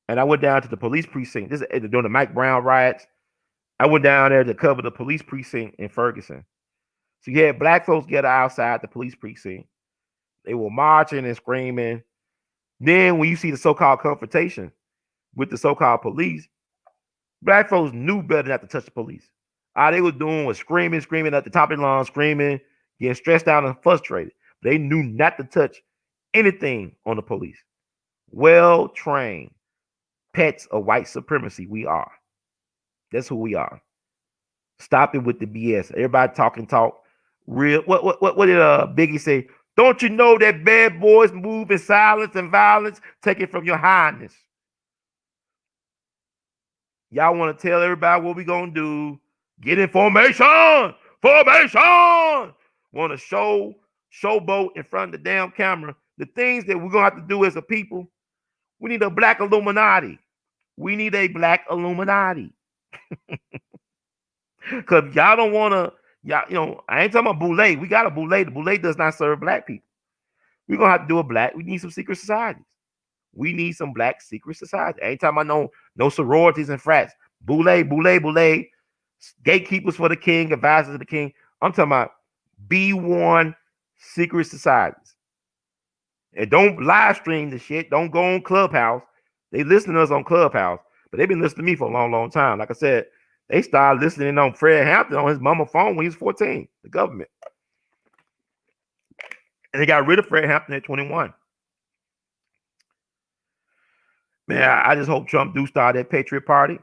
S2: and I went down to the police precinct. This is during the Mike Brown riots. I went down there to cover the police precinct in Ferguson. So you had black folks get outside the police precinct. They were marching and screaming. Then when you see the so-called confrontation with the so-called police, black folks knew better not to touch the police. All they were doing was screaming at the top of the lungs, screaming, getting stressed out and frustrated. They knew not to touch anything on the police. Well-trained pets of white supremacy, we are. That's who we are. Stop it with the BS. Everybody talk. Real. What did Biggie say? Don't you know that bad boys move in silence and violence? Take it from your highness. Y'all want to tell everybody what we gonna do? Get in formation. Want to showboat in front of the damn camera. The things that we're gonna have to do as a people. We need a black Illuminati. We need a black Illuminati. Because y'all don't want to, I ain't talking about Boule. We got a Boule. The Boule does not serve black people. We're going to have to do a black. We need some secret societies. We need some black secret societies. I ain't talking about no sororities and frats. Boule. Gatekeepers for the king, advisors of the king. I'm talking about B1 secret societies. And don't live stream the shit. Don't go on Clubhouse. They listen to us on Clubhouse, but they've been listening to me for a long, long time. Like I said, they started listening on Fred Hampton on his mama phone when he was 14, the government. And they got rid of Fred Hampton at 21. Man, I just hope Trump do start that Patriot Party.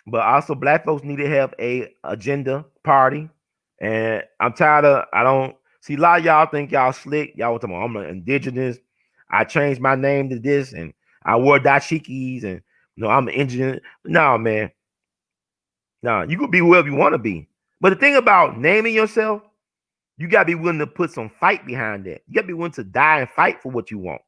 S2: But also black folks need to have a agenda party. And I'm tired of, I don't see a lot of y'all think y'all slick. Y'all want to talk about I'm an indigenous. I changed my name to this and I wore dashikis and I'm an engineer. No, man. No, you could be whoever you want to be. But the thing about naming yourself, you got to be willing to put some fight behind that. You got to be willing to die and fight for what you want.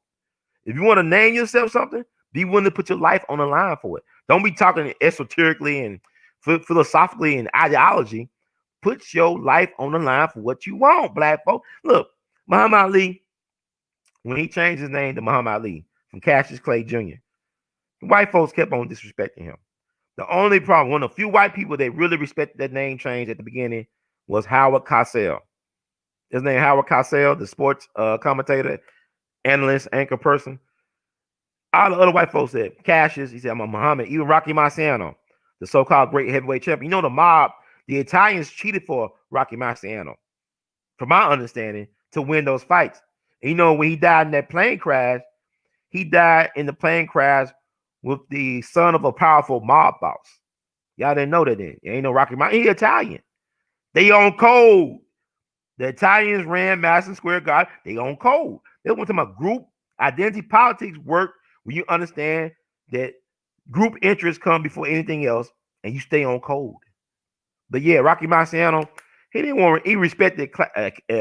S2: If you want to name yourself something, be willing to put your life on the line for it. Don't be talking esoterically and philosophically and ideology. Put your life on the line for what you want, black folks. Look, Muhammad Ali, when he changed his name to Muhammad Ali from Cassius Clay Jr., the white folks kept on disrespecting him. The only problem, one of the few white people that really respected that name change at the beginning was Howard Cosell. His name Howard Cosell, the sports commentator, analyst, anchor person. All the other white folks said Cassius. He said, I'm a Muhammad. Even Rocky Marciano, the so-called great heavyweight champion. You know, the mob, the Italians cheated for Rocky Marciano, from my understanding, to win those fights. And you know, when he died in that plane crash, he died in the plane crash with the son of a powerful mob boss. Y'all didn't know that then. Ain't no Rocky Marciano. He Italian. They on code. The Italians ran Madison Square Garden. They on code. They went to my group identity politics work when you understand that group interests come before anything else, and you stay on code. But yeah, Rocky Marciano, he respected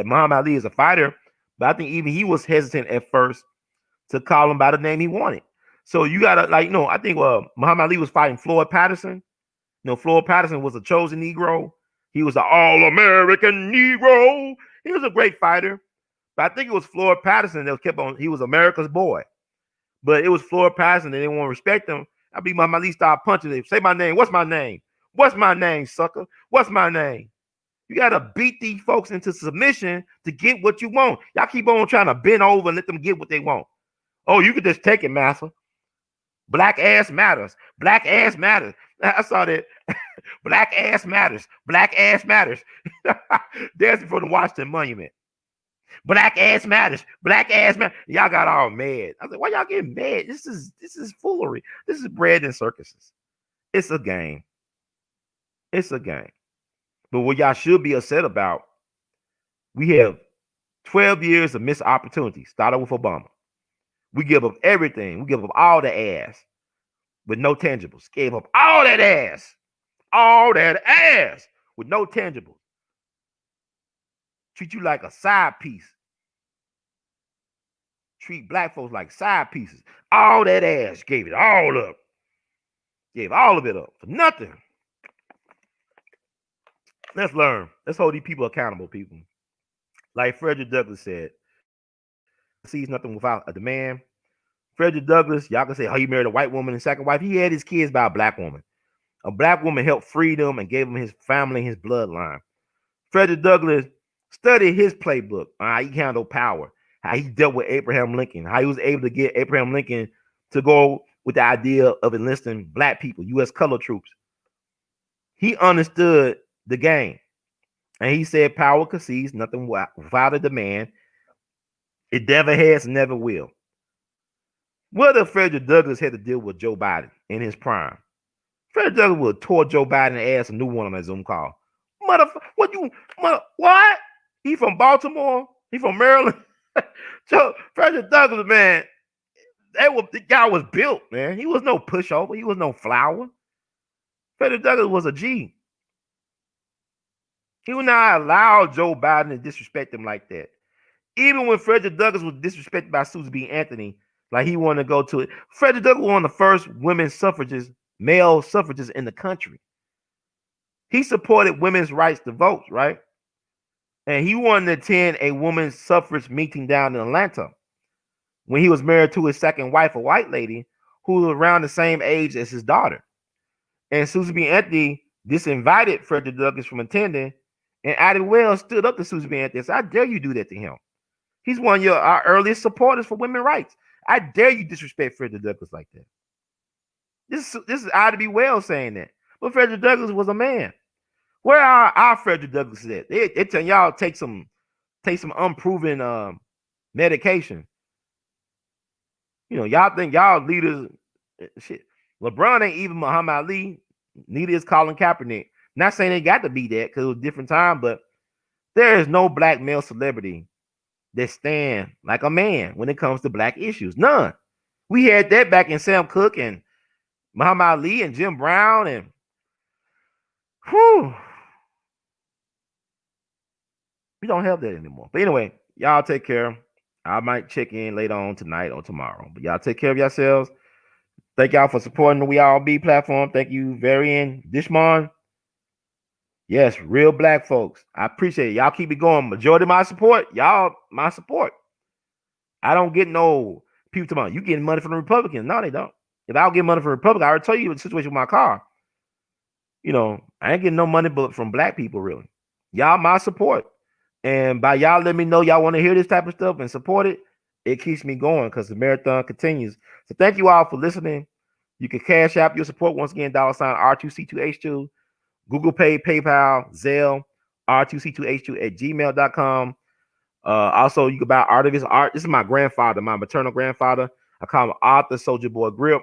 S2: Muhammad Ali as a fighter, but I think even he was hesitant at first to call him by the name he wanted. So you gotta I think Muhammad Ali was fighting Floyd Patterson. Floyd Patterson was a chosen Negro. He was an all-American Negro. He was a great fighter. But I think it was Floyd Patterson that kept on. He was America's boy. But it was Floyd Patterson that didn't want to respect him. I be Muhammad Ali start punching him. Say my name. What's my name? What's my name, sucker? What's my name? You got to beat these folks into submission to get what you want. Y'all keep on trying to bend over and let them get what they want. Oh, you could just take it, master. Black ass matters. Black ass matters. I saw that. Black ass matters. Black ass matters. Dancing for the Washington Monument. Black ass matters. Black ass matters. Y'all got all mad. I was like, why y'all getting mad? This is foolery. This is bread and circuses. It's a game. It's a game. But what y'all should be upset about, we have 12 years of missed opportunities, started with Obama. We give up everything. We give up all the ass with no tangibles. Gave up all that ass. All that ass with no tangibles. Treat you like a side piece. Treat black folks like side pieces. All that ass, gave it all up. Gave all of it up for nothing. Let's learn. Let's hold these people accountable, people. Like Frederick Douglass said, sees nothing without a demand. Frederick Douglass, y'all can say, oh, he married a white woman and second wife. He had his kids by a black woman. A black woman helped free them and gave him his family, his bloodline. Frederick Douglass studied his playbook, how he handled power, how he dealt with Abraham Lincoln, how he was able to get Abraham Lincoln to go with the idea of enlisting black people, U.S. colored troops. He understood the game. And he said power concedes nothing without a demand. It never has, never will. What if Frederick Douglass had to deal with Joe Biden in his prime? Frederick Douglass would have tore Joe Biden and ass a new one on that Zoom call. What? He from Baltimore? He from Maryland? So Frederick Douglass, man, the guy was built, man. He was no pushover. He was no flower. Frederick Douglass was a G. He would not allow Joe Biden to disrespect him like that. Even when Frederick Douglass was disrespected by Susan B. Anthony, like he wanted to go to it. Frederick Douglass was one of the first women suffragists, male suffragists in the country. He supported women's rights to vote, right? And he wanted to attend a women's suffrage meeting down in Atlanta when he was married to his second wife, a white lady who was around the same age as his daughter. And Susan B. Anthony disinvited Frederick Douglass from attending, and Addie Wells stood up to Susan B. Anthony and said, I dare you do that to him. He's one of our earliest supporters for women's rights. I dare you disrespect Frederick Douglass like that. This is Addie Wells saying that. But Frederick Douglass was a man. Where are our Frederick Douglass at? They tell y'all take some unproven medication. You know, y'all think y'all leaders shit. LeBron ain't even Muhammad Ali. Neither is Colin Kaepernick. Not saying they got to be that because it was a different time, but there is no black male celebrity that stand like a man when it comes to black issues. None. We had that back in Sam Cooke and Muhammad Ali and Jim Brown and we don't have that anymore. But anyway, y'all take care. I might check in later on tonight or tomorrow. But y'all take care of yourselves. Thank y'all for supporting the We All Be platform. Thank you, Varian Dishmon. Yes, real black folks. I appreciate it. Y'all keep it going. Majority of my support, y'all, my support. I don't get no people talking about you getting money from the Republicans. No, they don't. If I don't get money from the Republicans, I already tell you the situation with my car. You know, I ain't getting no money but from black people, really. Y'all my support. And by y'all let me know y'all want to hear this type of stuff and support it, it keeps me going because the marathon continues. So thank you all for listening. You can cash out your support once again, $R2C2H2, Google Pay, PayPal, Zelle, R2C2H2 at gmail.com. Also, you can buy Art of His Art. This is my grandfather, my maternal grandfather. I call him Arthur Soldier Boy Grip.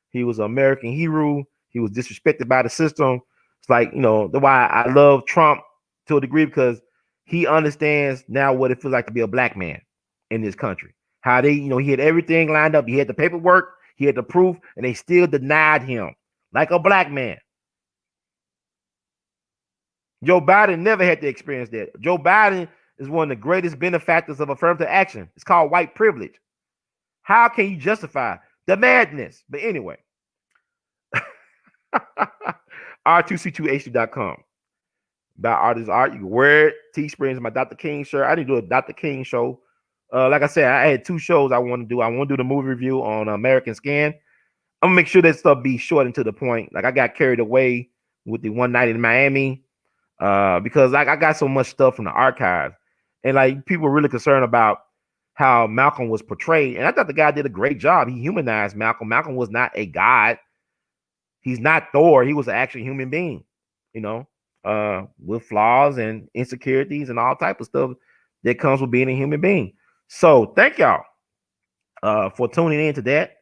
S2: He was an American hero. He was disrespected by the system. It's like, you know, that's why I love Trump to a degree, because he understands now what it feels like to be a black man in this country. How they, you know, he had everything lined up. He had the paperwork, he had the proof, and they still denied him like a black man. Joe Biden never had to experience that. Joe Biden is one of the greatest benefactors of affirmative action. It's called white privilege. How can you justify the madness? But anyway, R2C2H2.com. About artist art. You can wear it. Teesprings, my Dr. King shirt. I didn't do a Dr. King show. Like I said, I had 2 shows I want to do. I want to do the movie review on American Scan. I'm gonna make sure that stuff be short and to the point. Like I got carried away with the one night in Miami because like I got so much stuff from the archives, and like people were really concerned about how Malcolm was portrayed. And I thought the guy did a great job. He humanized Malcolm. Malcolm was not a god. He's not Thor. He was an actual human being, you know, with flaws and insecurities and all type of stuff that comes with being a human being. So thank y'all for tuning in to that.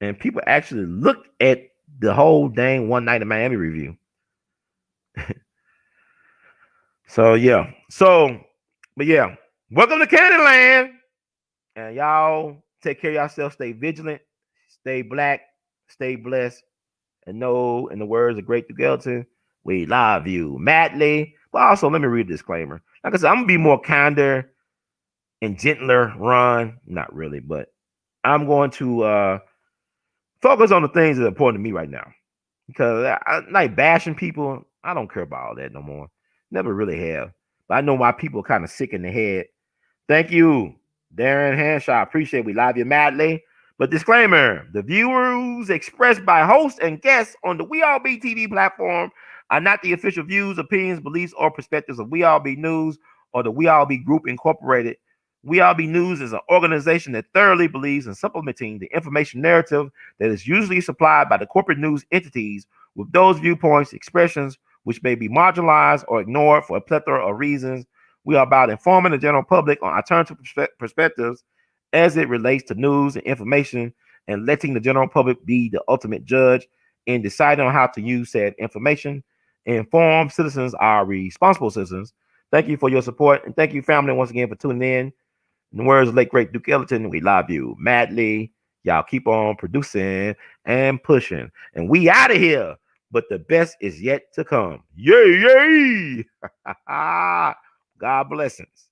S2: And people actually looked at the whole dang One Night in Miami review. So yeah. But yeah, welcome to Candyland. And y'all take care of yourself. Stay vigilant. Stay black. Stay blessed. And know, in the words of Great Duke, we love you madly. But also, let me read a disclaimer. Like I said, I'm gonna be more kinder and gentler. Run, not really, but I'm going to focus on the things that are important to me right now. Because I like bashing people. I don't care about all that no more. Never really have. But I know why people are kind of sick in the head. Thank you, Darren Hanshaw. Appreciate it. We love you madly. But disclaimer, the views expressed by hosts and guests on the We All Be TV platform are not the official views, opinions, beliefs, or perspectives of We All Be News or the We All Be Group Incorporated. We All Be News is an organization that thoroughly believes in supplementing the information narrative that is usually supplied by the corporate news entities with those viewpoints, expressions, which may be marginalized or ignored for a plethora of reasons. We are about informing the general public on alternative perspectives as it relates to news and information, and letting the general public be the ultimate judge in deciding on how to use said information. Informed citizens are responsible citizens. Thank you for your support, and thank you, family, once again for tuning in. In the words of late great Duke Ellington, we love you madly. Y'all keep on producing and pushing, and we out of here. But the best is yet to come. Yay, yay! God blessings.